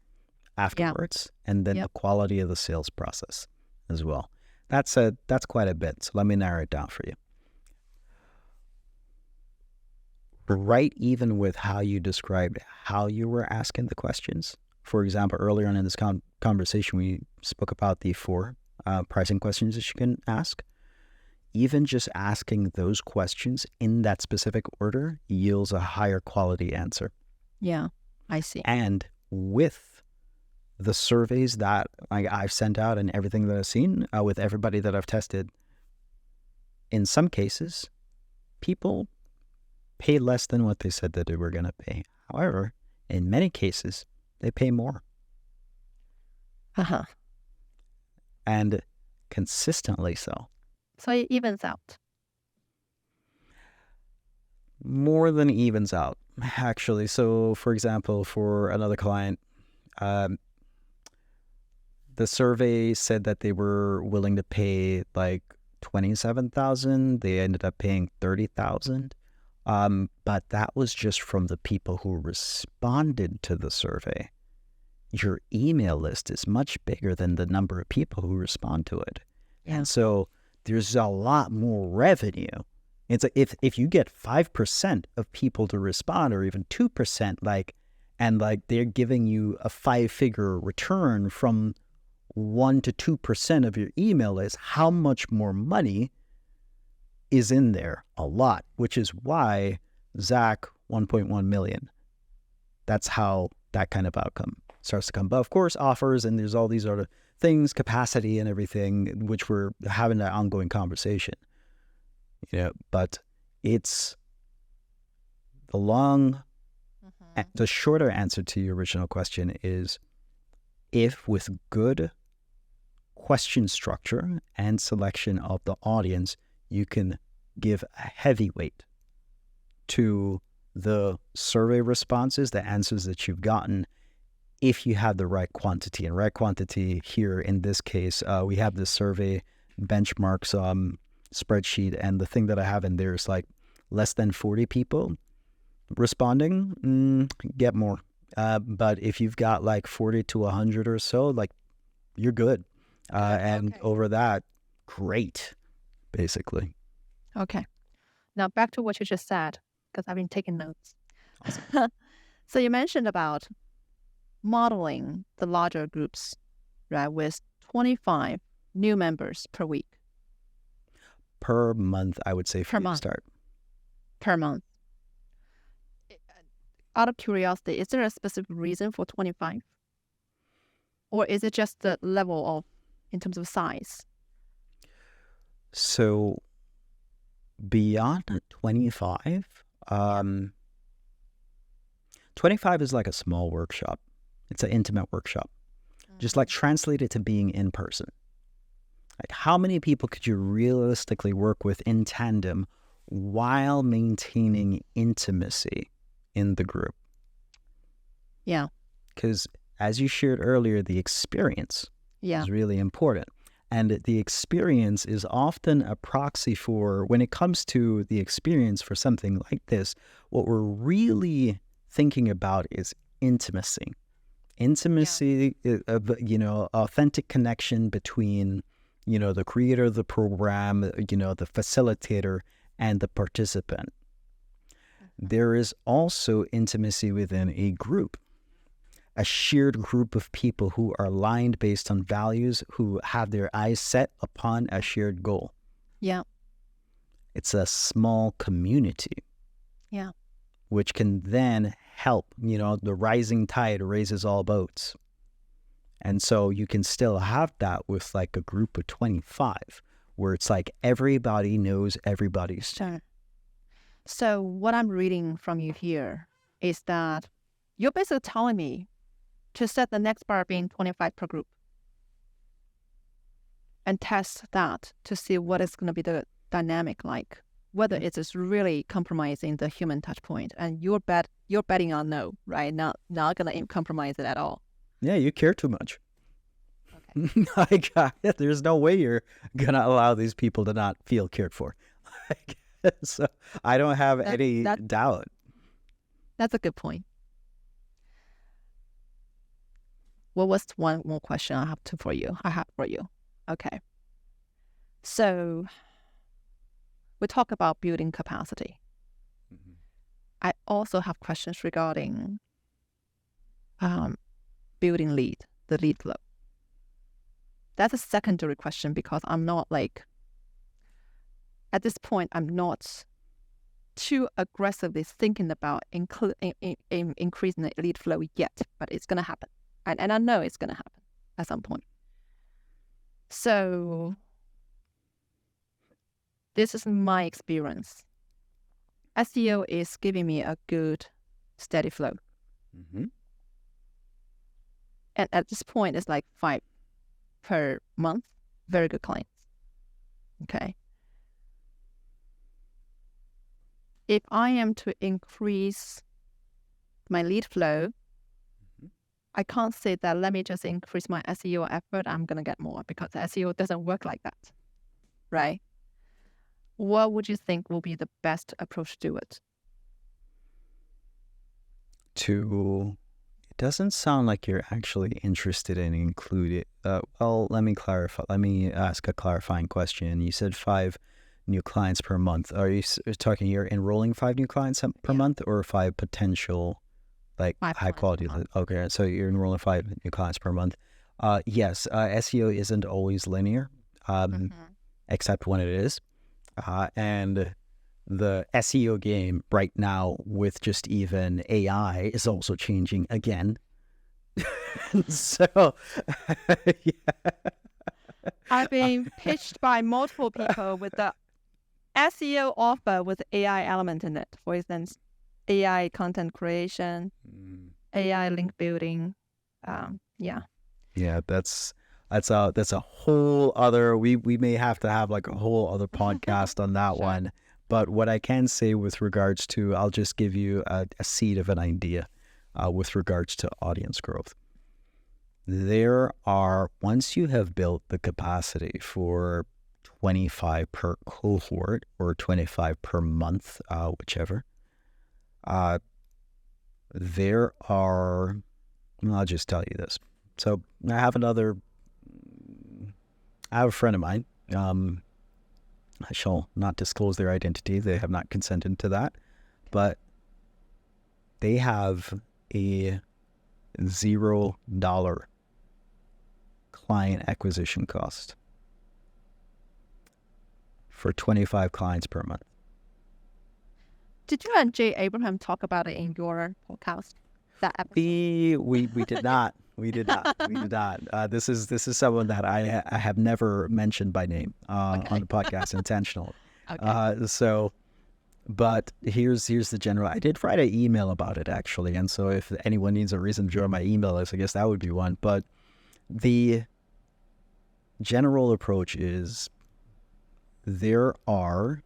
afterwards, and then the quality of the sales process as well. That's quite a bit. So let me narrow it down for you. Right, even with how you described how you were asking the questions. For example, earlier on in this conversation, we spoke about the 4 pricing questions that you can ask. Even just asking those questions in that specific order yields a higher quality answer. Yeah, I see. And with the surveys that I've sent out and everything that I've seen with everybody that I've tested, in some cases, people pay less than what they said that they were going to pay. However, in many cases, they pay more. And consistently so. So it evens out. More than evens out, actually. So, for example, for another client, the survey said that they were willing to pay like $27,000. They ended up paying $30,000. But that was just from the people who responded to the survey. Your email list is much bigger than the number of people who respond to it. Yeah. And so there's a lot more revenue. It's like if you get 5% of people to respond, or even 2%, and they're giving you a 5-figure return from 1 to 2% of your email list, how much more money is in there? A lot, which is why Zach 1.1 million. That's how that kind of outcome starts to come. But of course, offers, and there's all these other things, capacity and everything, which we're having that ongoing conversation. But it's the shorter answer to your original question is, if with good question structure and selection of the audience, you can give a heavy weight to the survey responses, the answers that you've gotten, if you have the right quantity. And right quantity here in this case, we have the survey benchmarks spreadsheet, and the thing that I have in there is like less than 40 people responding, get more. But if you've got like 40 to 100 or so, you're good. And over that, great, basically. Okay. Now back to what you just said, because I've been taking notes. So you mentioned about modeling the larger groups, right, with 25 new members per week. Per month, I would say, for you to start. Per month. Out of curiosity, is there a specific reason for 25? Or is it just the level in terms of size? So beyond 25, 25 is like a small workshop. It's an intimate workshop. Just translate it to being in person. How many people could you realistically work with in tandem while maintaining intimacy in the group? Yeah. Because as you shared earlier, the experience is really important. And the experience is often a proxy for, when it comes to the experience for something like this, what we're really thinking about is intimacy. Intimacy, authentic connection between, the creator of the program, the facilitator, and the participant. There is also intimacy within a group, a shared group of people who are aligned based on values, who have their eyes set upon a shared goal. Yeah. It's a small community, Yeah. which can then help, the rising tide raises all boats. And so you can still have that with like a group of 25, where it's like everybody knows everybody's. Sure. So what I'm reading from you here is that you're basically telling me to set the next bar being 25 per group and test that to see what is going to be the dynamic like, whether it is really compromising the human touch point. And you're betting on no, right? Not going to compromise it at all. Yeah, you care too much. Okay. There's no way you're going to allow these people to not feel cared for. So I don't have any doubt. That's a good point. What was one more question I have for you? Okay. So we talk about building capacity. Mm-hmm. I also have questions regarding building the lead flow. That's a secondary question because I'm not at this point, I'm not too aggressively thinking about increasing the lead flow yet, but it's going to happen. And I know it's going to happen at some point. So this is my experience. SEO is giving me a good, steady flow. Mm-hmm. And at this point, it's like 5 per month. Very good clients. Okay. If I am to increase my lead flow, I can't say that let me just increase my SEO effort, I'm going to get more, because SEO doesn't work like that, right? What would you think will be the best approach to do it? It doesn't sound like you're actually interested in including, well, let me clarify. Let me ask a clarifying question. You said 5 new clients per month. Are you talking you're enrolling 5 new clients per month, or 5 potential high quality? Okay, so you're enrolling 5 new clients per month. Yes, SEO isn't always linear, except when it is. And the SEO game right now with just even AI is also changing again. So, yeah. I've been pitched by multiple people with the SEO offer with AI element in it. For instance, AI content creation, AI link building. Yeah, that's a whole other. We may have to have like a whole other podcast on that Sure. one. But what I can say with regards to, I'll just give you a seed of an idea with regards to audience growth. There are, once you have built the capacity for 25 per cohort or 25 per month, whichever, there are, I'll just tell you this. So I have a friend of mine. I shall not disclose their identity. They have not consented to that. But they have a $0 client acquisition cost for 25 clients per month. Did you and Jay Abraham talk about it in your podcast? That episode? We did not. We did not. This is someone that I have never mentioned by name on the podcast intentionally. Okay. But here's the general. I did write an email about it actually, and so if anyone needs a reason to join my email list, I guess that would be one. But the general approach is there are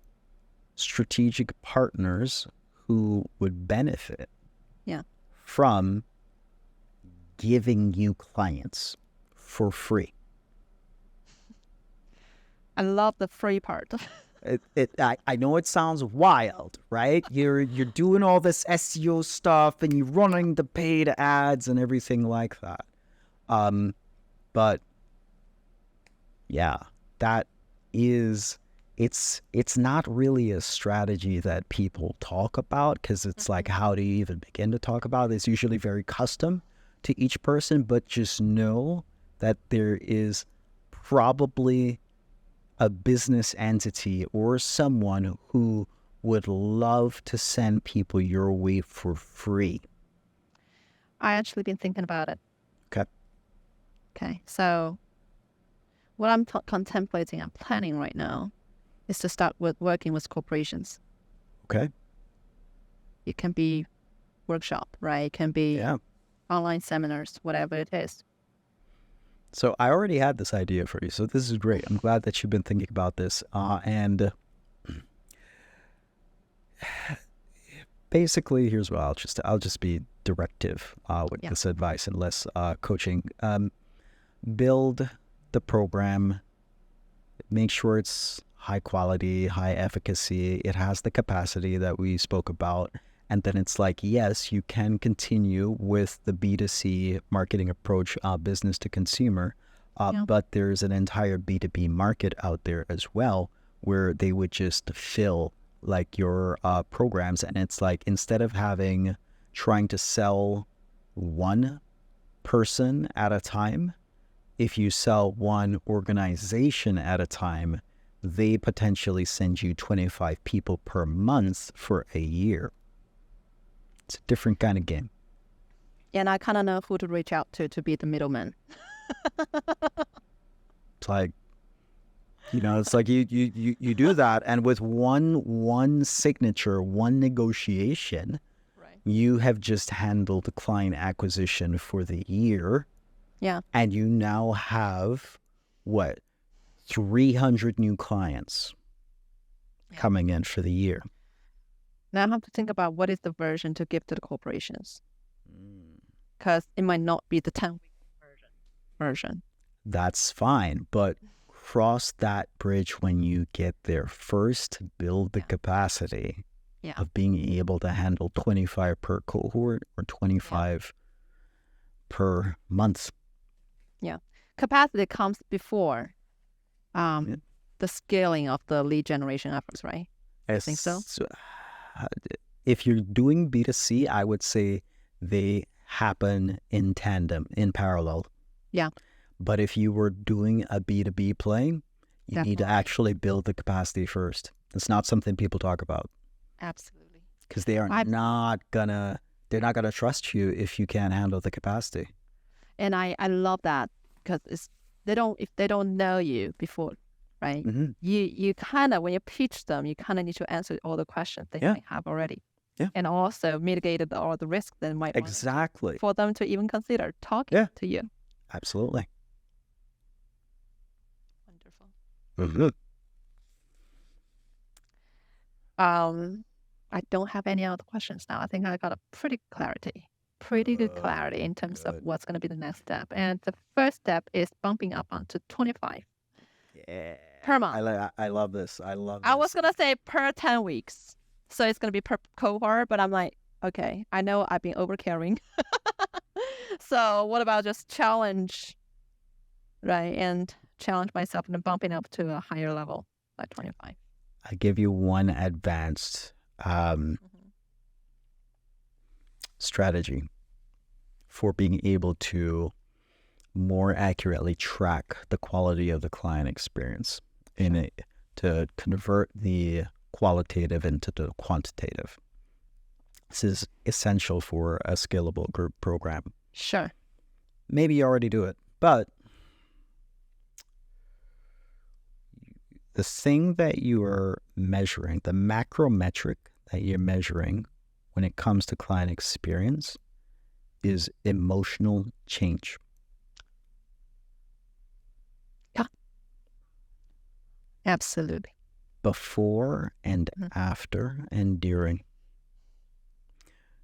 strategic partners who would benefit from giving you clients for free. I love the free part. I know it sounds wild, right? You're doing all this SEO stuff and you're running the paid ads and everything like that. But yeah, that is, it's not really a strategy that people talk about, because it's like, how do you even begin to talk about it? It's usually very custom to each person, but just know that there is probably a business entity or someone who would love to send people your way for free? I actually been thinking about it. Okay. Okay. So what I'm contemplating and planning right now is to start with working with corporations. Okay. It can be workshop, right? It can be Yeah. online seminars, whatever it is. So I already had this idea for you. So this is great. I'm glad that you've been thinking about this. And basically, here's what I'll just be directive with this advice and less coaching. Build the program. Make sure it's high quality, high efficacy. It has the capacity that we spoke about. And then it's like, yes, you can continue with the B2C marketing approach, business to consumer, but there's an entire B2B market out there as well where they would just fill like your programs. And it's like, instead of trying to sell one person at a time, if you sell one organization at a time, they potentially send you 25 people per month for a year. It's a different kind of game. And I kind of know who to reach out to be the middleman. It's like, it's like you do that, and with one signature, one negotiation, Right. you have just handled the client acquisition for the year. Yeah. And you now have, 300 new clients coming in for the year. Now I have to think about what is the version to give to the corporations. Because it might not be the 10-week version. That's fine, but cross that bridge when you get there. First, build the capacity of being able to handle 25 per cohort or 25 per month. Yeah. Capacity comes before the scaling of the lead generation efforts, right? I think so. If you're doing B2C, I would say they happen in tandem, in parallel. Yeah. But if you were doing a B2B play, you need to actually build the capacity first. It's not something people talk about. Absolutely. Because they're not gonna trust you if you can't handle the capacity. And I love that, because if they don't know you before, right? Mm-hmm. You kind of, when you pitch them, you kind of need to answer all the questions they might have already. Yeah. And also mitigated all the risks that might exactly for them to even consider talking to you. Absolutely. Wonderful. Mm-hmm. I don't have any other questions now. I think I got a pretty good clarity in terms of what's going to be the next step. And the first step is bumping up onto 25 per month. I love this. I was going to say per 10 weeks. So it's going to be per cohort, but I'm like, okay, I know I've been overcarrying. So what about just challenge, right? And challenge myself and bumping up to a higher level, like 25. I give you one advanced strategy for being able to more accurately track the quality of the client experience to convert the qualitative into the quantitative. This is essential for a scalable group program. Sure. Maybe you already do it, but the thing that you are measuring, the macro metric that you're measuring when it comes to client experience, is emotional change. Yeah. Absolutely. Before and after and during.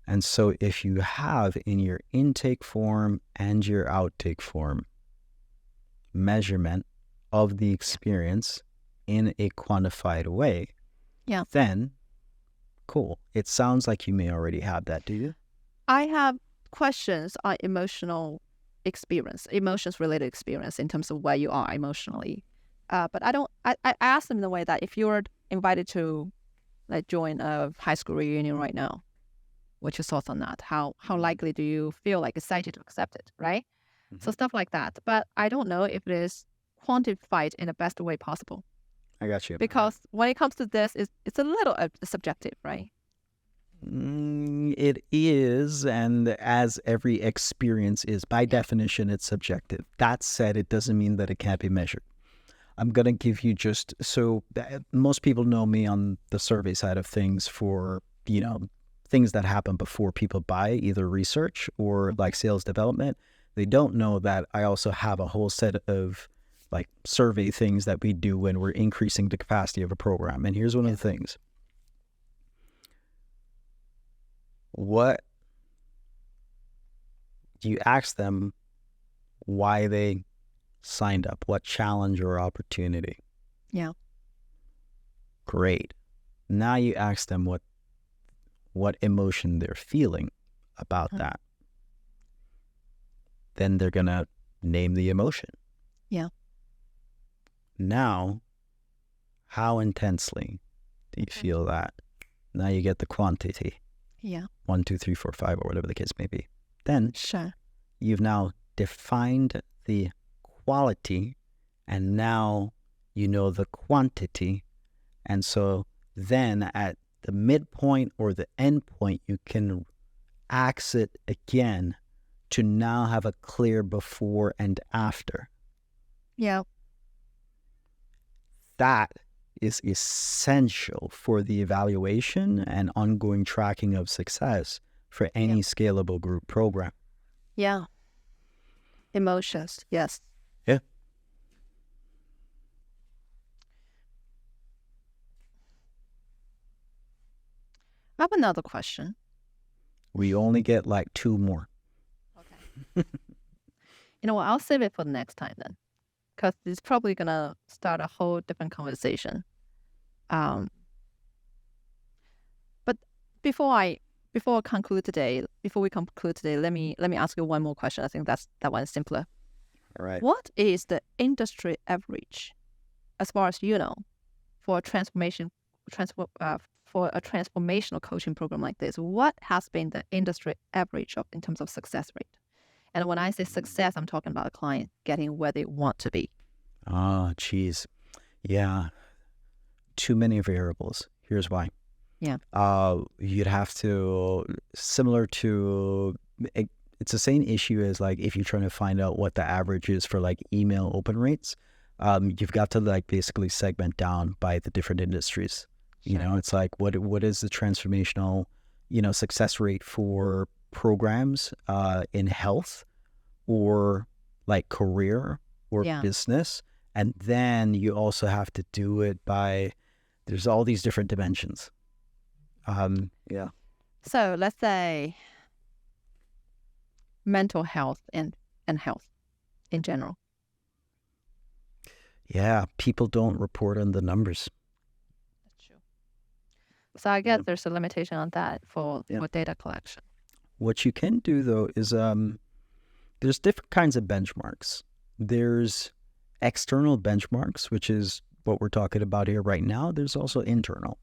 And so if you have in your intake form and your outtake form measurement of the experience in a quantified way, then cool. It sounds like you may already have that, do you? I have questions on emotions related experience in terms of where you are emotionally. But I ask them in the way that if you're invited to join a high school reunion right now, what's your thoughts on that? How likely do you feel like excited to accept it, right? Mm-hmm. So stuff like that. But I don't know if it is quantified in the best way possible. I got you. Because when it comes to this, it's a little subjective, right? It is, and as every experience is, by definition, it's subjective. That said, it doesn't mean that it can't be measured. I'm going to give you most people know me on the survey side of things for, things that happen before people buy, either research or like sales development. They don't know that I also have a whole set of like survey things that we do when we're increasing the capacity of a program. And here's one of the things. What you ask them why they signed up, what challenge or opportunity. Yeah. Great. Now you ask them what emotion they're feeling about that. Then they're going to name the emotion. Yeah. Now, how intensely do you feel that? Now you get the quantity. Yeah. 1, 2, 3, 4, 5, or whatever the case may be. Then Sure. you've now defined the quality, and now you know the quantity. And so then at the midpoint or the end point, you can axe it again to now have a clear before and after. Yeah. That is essential for the evaluation and ongoing tracking of success for any scalable group program. Yeah. Emotions. Yes. Yeah. I have another question. We only get like 2 more. Okay. You know what? I'll save it for the next time then, because it's probably gonna start a whole different conversation. But before we conclude today, let me ask you one more question. I think that one's simpler. All right. What is the industry average, as far as you know, for a transformational coaching program like this? What has been the industry average in terms of success rate? And when I say success, I'm talking about a client getting where they want to be. Oh, geez. Yeah. Too many variables. Here's why. Yeah. You'd have to, similar to, it's the same issue as like if you're trying to find out what the average is for like email open rates. You've got to like basically segment down by the different industries. Sure. It's like what is the transformational, success rate for programs in health or like career or business. And then you also have to do it by, there's all these different dimensions. Yeah. So let's say mental health and health in general. Yeah. People don't report on the numbers. That's true. So I guess there's a limitation on that for data collection. What you can do though is there's different kinds of benchmarks. There's external benchmarks, which is what we're talking about here right now. There's also internal.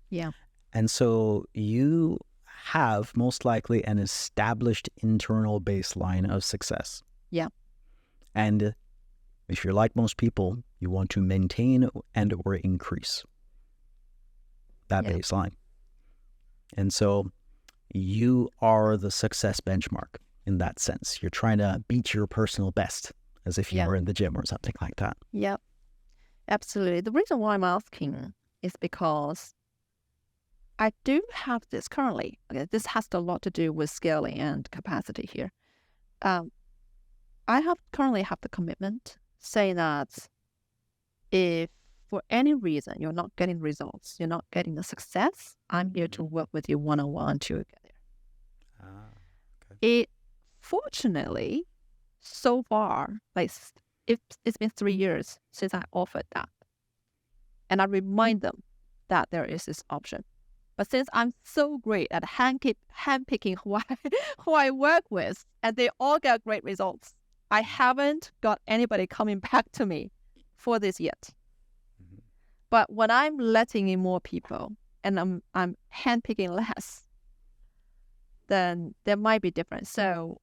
Yeah. And so you have most likely an established internal baseline of success. Yeah. And if you're like most people, you want to maintain and or increase that baseline. And so you are the success benchmark in that sense. You're trying to beat your personal best as if you were in the gym or something like that. Yep. Absolutely. The reason why I'm asking is because I do have this currently. Okay, this has a lot to do with scaling and capacity here. I currently have the commitment saying that if for any reason you're not getting results, you're not getting the success, I'm here to work with you one-on-one to get there. It fortunately, so far, like it's been 3 years since I offered that, and I remind them that there is this option. But since I'm so great at handpicking who I work with, and they all get great results, I haven't got anybody coming back to me for this yet. Mm-hmm. But when I'm letting in more people and I'm handpicking less, then there might be difference. So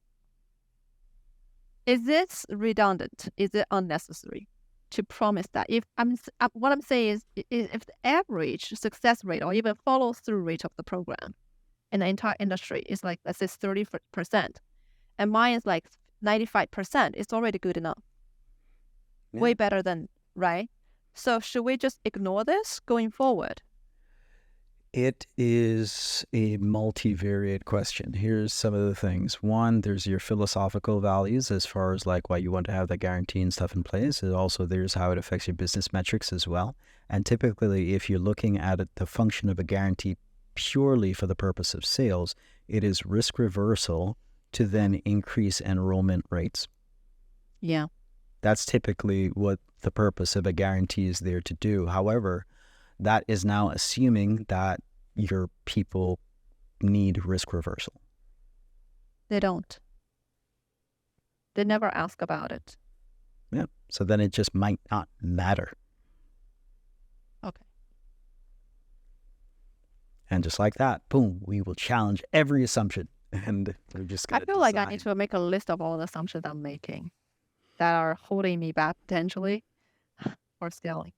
is this redundant? Is it unnecessary to promise that. If what I'm saying is, if the average success rate or even follow through rate of the program in the entire industry is like, let's say 30%, and mine is like 95%, it's already good enough. Yeah. Way better than, right? So should we just ignore this going forward? It is a multivariate question. Here's some of the things. One, there's your philosophical values as far as like why you want to have that guarantee and stuff in place. And also there's how it affects your business metrics as well. And typically, if you're looking at it, the function of a guarantee purely for the purpose of sales, it is risk reversal to then increase enrollment rates. Yeah. That's typically what the purpose of a guarantee is there to do. However, that is now assuming that your people need risk reversal. They don't. They never ask about it. Yeah. So then it just might not matter. Okay. And just like that, boom, we will challenge every assumption. And we're just I going feel like I need to make a list of all the assumptions I'm making that are holding me back potentially or scaling.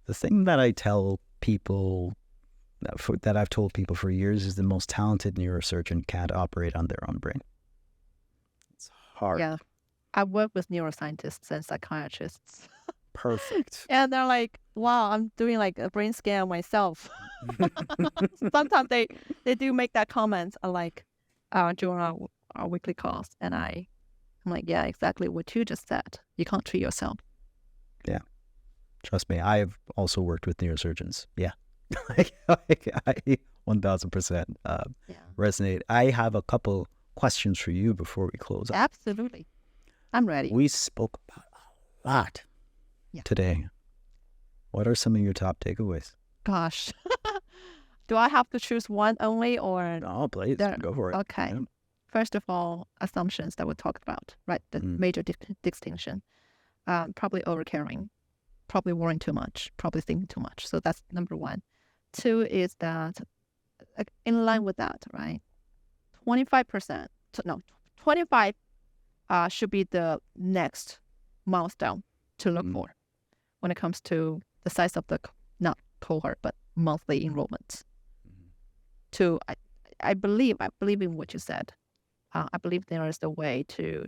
The thing that I tell people, that I've told people for years, is the most talented neurosurgeon can't operate on their own brain. It's hard. Yeah. I work with neuroscientists and psychiatrists. Perfect. And they're like, wow, I'm doing like a brain scan myself. Sometimes they do make that comment like during our weekly calls. And I'm like, yeah, exactly what you just said. You can't treat yourself. Yeah. Trust me, I've also worked with neurosurgeons. Yeah. I 1000% resonate. I have a couple questions for you before we close up. Absolutely. I'm ready. We spoke about a lot today. What are some of your top takeaways? Gosh. Do I have to choose one only or? Oh, please, go for it. Okay. Yeah. First of all, assumptions that we talked about, right? The major distinction. Probably overcaring. Probably worrying too much, probably thinking too much. So that's number one. Two is that, in line with that, right? 25%, 25 should be the next milestone to look for when it comes to the size of the, not cohort, but monthly enrollments. I believe in what you said. I believe there is a way to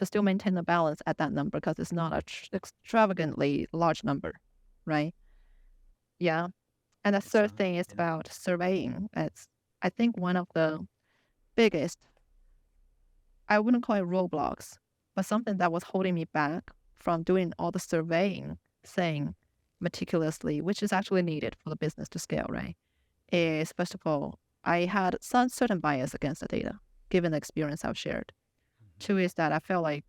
still maintain the balance at that number because it's not an extravagantly large number, right? Yeah. And the third thing is about surveying. It's, I think, one of the biggest, I wouldn't call it roadblocks, but something that was holding me back from doing all the surveying thing meticulously, which is actually needed for the business to scale, right? Is, first of all, I had some certain bias against the data, given the experience I've shared. Two is that I felt like,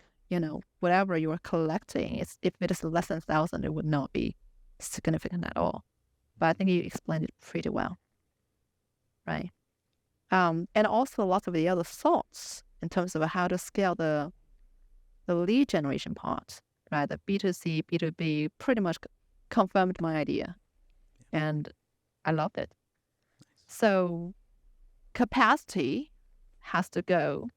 whatever you are collecting, if it is less than 1,000, it would not be significant at all. But I think you explained it pretty well, right? And also lots of the other thoughts in terms of how to scale the lead generation part, right? The B2C, B2B pretty much confirmed my idea. And I loved it. So capacity has to go,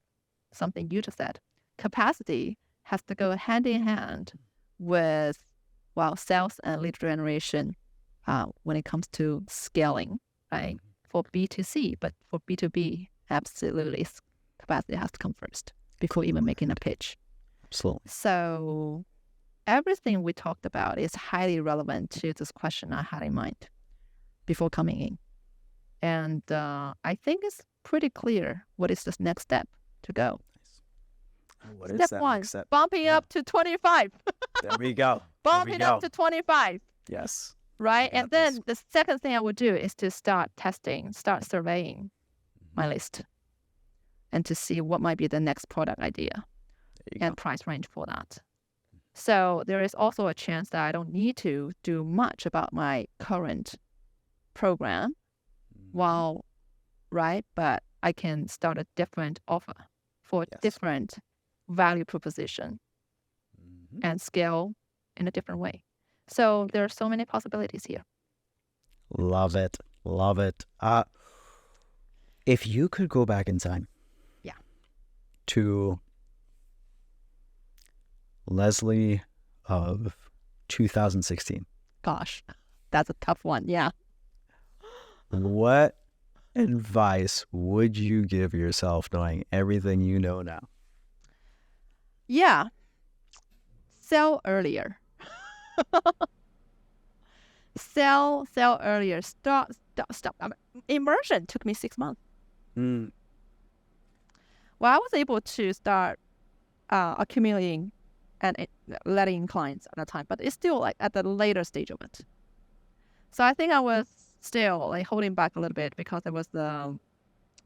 something you just said, capacity has to go hand in hand with, sales and lead generation when it comes to scaling, right? For B2C, but for B2B, absolutely, capacity has to come first before even making a pitch. Absolutely. So everything we talked about is highly relevant to this question I had in mind before coming in. And I think it's pretty clear what is the next step to go. What is Step that one, next step? bumping up to 25. There we go. Bumping up to 25. Yes. Right? And then the second thing I would do is to start testing, start surveying my list and to see what might be the next product idea and price range for that. So there is also a chance that I don't need to do much about my current program right? But I can start a different offer for a different value proposition and scale in a different way. So there are so many possibilities here. Love it. Love it. If you could go back in time to Leslie of 2016. Gosh, that's a tough one. Yeah. What advice would you give yourself knowing everything you know now? Yeah. Sell earlier. Sell earlier. Stop. Immersion took me 6 months. Mm. Well, I was able to start accumulating and letting in clients at that time, but it's still like at the later stage of it. So I think I was still like holding back a little bit because it was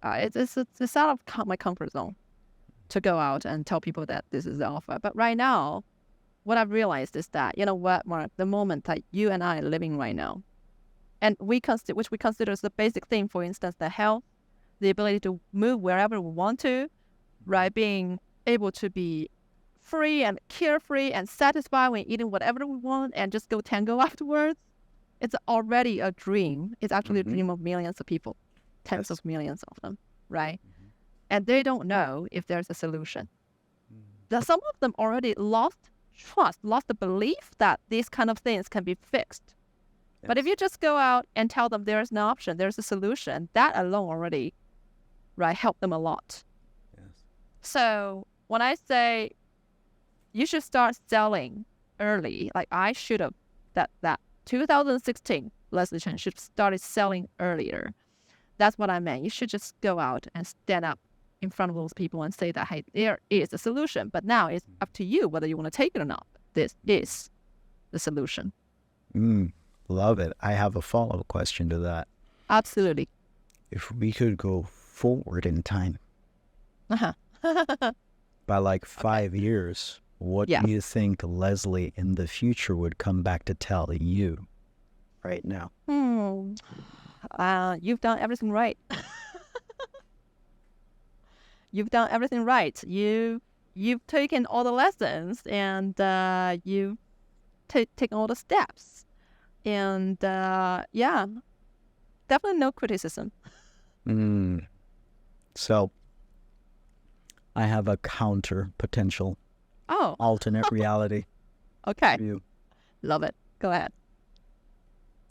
it's out of my comfort zone to go out and tell people that this is the offer. But right now, what I've realized is that, you know what, Mark, the moment that you and I are living right now, and which we consider as the basic thing, for instance, the health, the ability to move wherever we want to, right? Being able to be free and carefree and satisfied when eating whatever we want and just go tango afterwards. It's already a dream. It's actually a dream of millions of people, tens of millions of them, right? And they don't know if there's a solution. Some of them already lost trust, lost the belief that these kind of things can be fixed. But if you just go out and tell them there is no option, there's a solution, that alone already, right, help them a lot. Yes. So when I say you should start selling early, like I should have, that 2016, Leslie Chen should have started selling earlier. That's what I meant. You should just go out and stand up in front of those people and say that, hey, there is a solution. But now it's up to you whether you want to take it or not. This is the solution. Love it. I have a follow-up question to that. Absolutely. If we could go forward in time by like 5 years, what do you think Leslie in the future would come back to tell you right now? You've done everything right. You've done everything right. You've taken all the lessons and you've taken all the steps. And definitely no criticism. So I have a counter potential alternate reality. Okay. For you. Love it. Go ahead.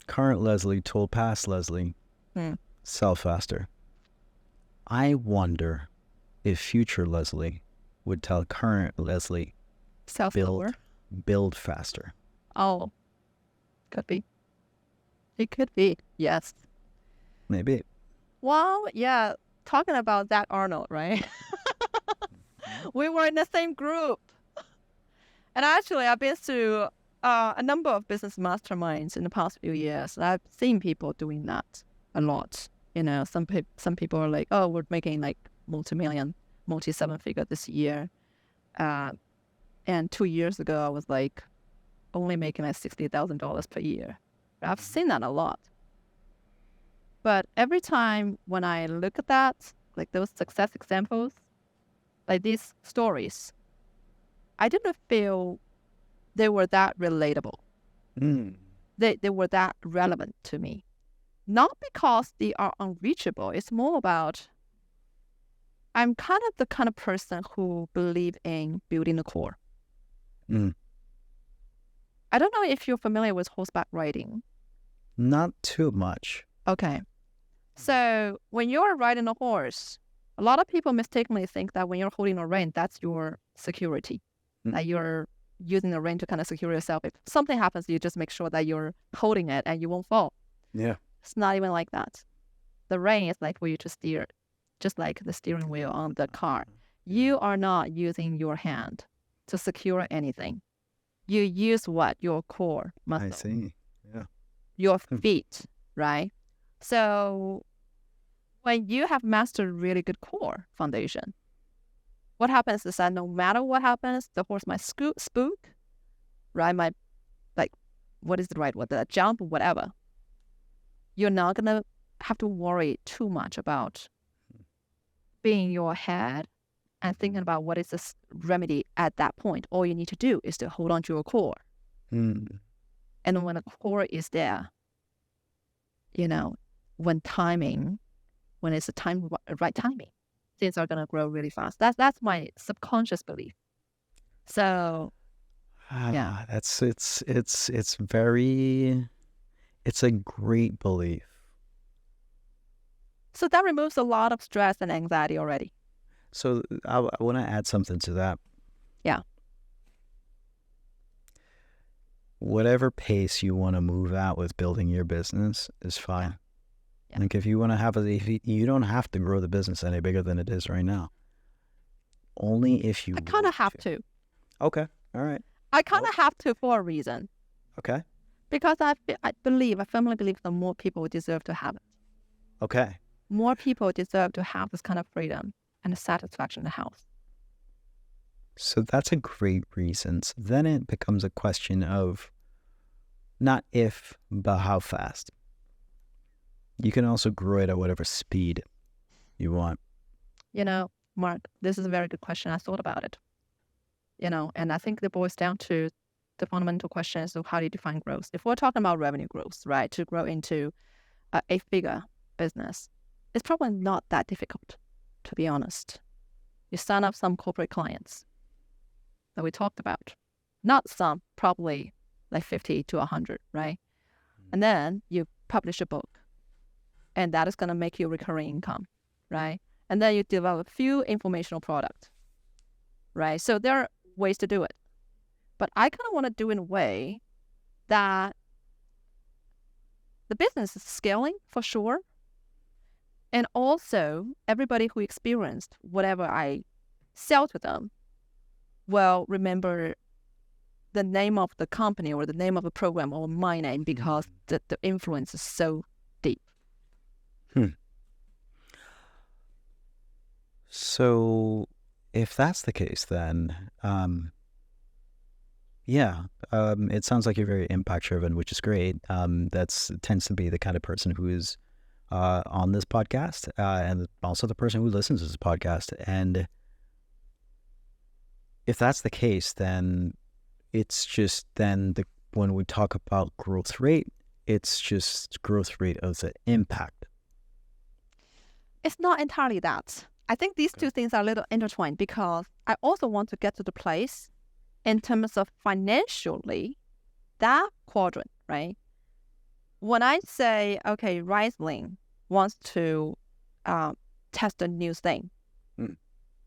Current Leslie told past Leslie, sell faster. I wonder if future Leslie would tell current Leslie, build faster. Oh, could be. It could be. Yes. Maybe. Well, yeah. Talking about that Arnold, right? We were in the same group. And actually, I've been through a number of business masterminds in the past few years. And I've seen people doing that a lot. You know, some people are like, oh, we're making like multi-million, multi-seven-figure this year. And 2 years ago, I was like only making like $60,000 per year. I've seen that a lot. But every time when I look at that, like those success examples, like these stories, I didn't feel they were that relatable. They were that relevant to me. Not because they are unreachable. It's more about I'm kind of person who believe in building the core. I don't know if you're familiar with horseback riding. Not too much. Okay. So when you're riding a horse, a lot of people mistakenly think that when you're holding a rein, that's your security. That you're using the rein to kind of secure yourself. If something happens, you just make sure that you're holding it and you won't fall. Yeah. It's not even like that. The rein is like for you to steer, just like the steering wheel on the car. You are not using your hand to secure anything. You use what? Your core muscle. I see. Yeah. Your feet, right? So when you have mastered really good core foundation, what happens is that no matter what happens, the horse might spook, right? Might, like, what is the right word? The jump, whatever. You're not going to have to worry too much about being in your head and thinking about what is the remedy at that point. All you need to do is to hold on to your core. And when the core is there, you know, when it's the right timing, things are going to grow really fast. That's my subconscious belief. So Yeah. It's a great belief. So that removes a lot of stress and anxiety already. So I want to add something to that. Yeah. Whatever pace you want to move at with building your business is fine. Yeah. Like if you want to you don't have to grow the business any bigger than it is right now. Only if you I kind of want have to. Okay. All right. I kind of have to for a reason. Okay. Because I firmly believe that more people deserve to have it. Okay. More people deserve to have this kind of freedom and satisfaction in the house. So that's a great reason. So then it becomes a question of not if, but how fast. You can also grow it at whatever speed you want. Mark, this is a very good question. I thought about it. And I think it boils down to the fundamental questions of how do you define growth? If we're talking about revenue growth, right, to grow into a 8-figure business, it's probably not that difficult, to be honest. You sign up some corporate clients that we talked about. Not some, probably like 50 to 100, right? And then you publish a book, and that is going to make you recurring income, right? And then you develop a few informational products, right? So there are ways to do it. But I kind of want to do it in a way that the business is scaling for sure. And also, everybody who experienced whatever I sell to them will remember the name of the company or the name of the program or my name because the influence is so deep. So if that's the case, then it sounds like you're very impact driven, which is great. That's tends to be the kind of person who is on this podcast, and also the person who listens to this podcast. And if that's the case, then it's just when we talk about growth rate, it's just growth rate of the impact. It's not entirely that. I think these two things are a little intertwined because I also want to get to the place in terms of financially, that quadrant, right? When I say, okay, Riesling wants to test a new thing.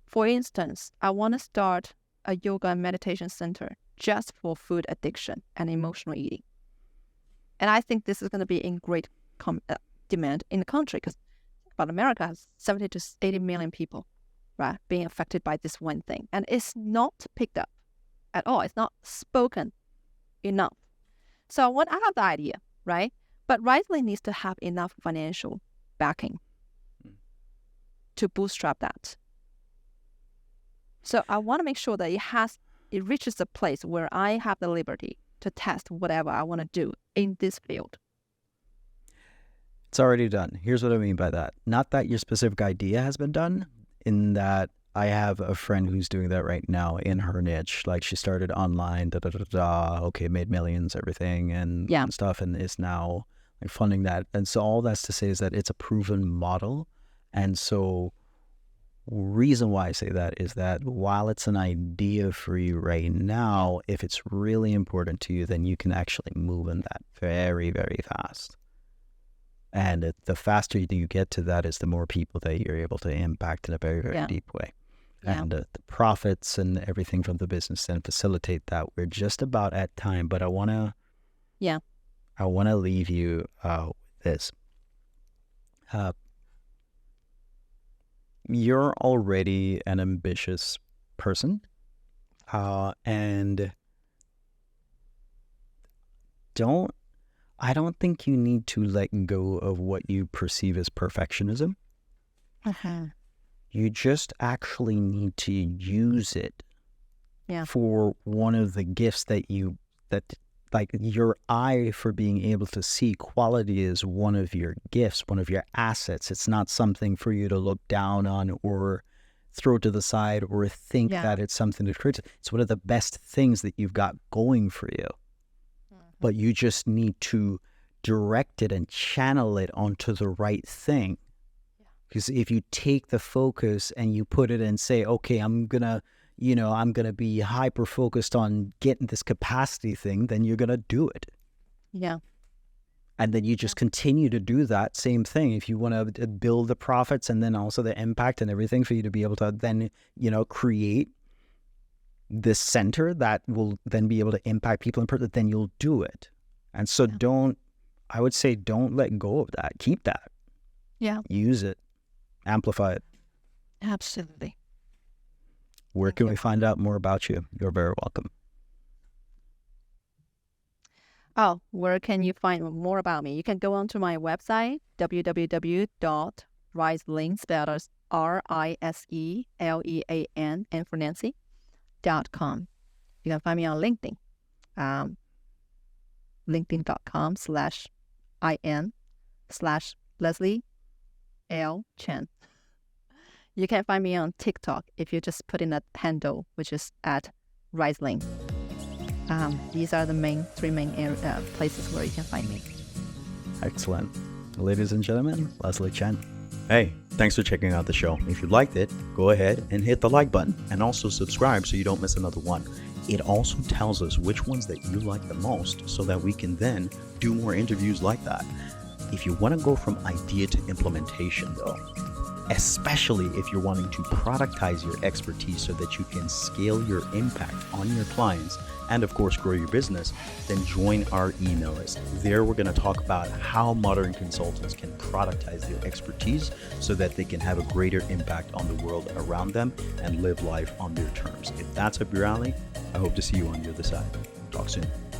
For instance, I want to start a yoga and meditation center just for food addiction and emotional eating. And I think this is going to be in great demand in the country because America has 70 to 80 million people, right, being affected by this one thing. And it's not picked up at all. It's not spoken enough. So when I have the idea, right, but Riesling needs to have enough financial backing to bootstrap that. So I want to make sure that it reaches a place where I have the liberty to test whatever I want to do in this field. It's already done. Here's what I mean by that. Not that your specific idea has been done, in that I have a friend who's doing that right now in her niche. Like she started online, okay, made millions, everything and stuff, and is now like funding that. And so all that's to say is that it's a proven model. And so reason why I say that is that while it's an idea for you right now, if it's really important to you, then you can actually move in that very, very fast. And the faster you get to that is the more people that you're able to impact in a very, very deep way. Yeah. And the profits and everything from the business then facilitate that. We're just about at time, but I want to leave you with this. You're already an ambitious person, and I don't think you need to let go of what you perceive as perfectionism. You just actually need to use it for one of the gifts that like your eye for being able to see quality is one of your gifts, one of your assets. It's not something for you to look down on or throw to the side or think that it's something to criticize. It's one of the best things that you've got going for you. But you just need to direct it and channel it onto the right thing. Because if you take the focus and you put it and say, okay, I'm going to I'm going to be hyper focused on getting this capacity thing, then you're going to do it. Yeah. And then you just continue to do that same thing. If you want to build the profits and then also the impact and everything for you to be able to then, create this center that will then be able to impact people in person, then you'll do it. And so I would say don't let go of that. Keep that. Yeah. Use it. Amplify it. Absolutely. Where can we find out more about you? You're very welcome. Oh, where can you find more about me? You can go onto my website, www.riselean, spelled as RISELEAN, and for Nancy.com. You can find me on LinkedIn, linkedin.com/IN/Leslie L. Chen. You can find me on TikTok if you just put in a handle, which is at Riselean. These are the three main places where you can find me. Excellent. Ladies and gentlemen, Leslie Chen. Hey, thanks for checking out the show. If you liked it, go ahead and hit the like button and also subscribe so you don't miss another one. It also tells us which ones that you like the most so that we can then do more interviews like that. If you want to go from idea to implementation though, especially if you're wanting to productize your expertise so that you can scale your impact on your clients and of course grow your business, then join our email list. There we're going to talk about how modern consultants can productize their expertise so that they can have a greater impact on the world around them and live life on their terms. If that's up your alley, I hope to see you on the other side. Talk soon.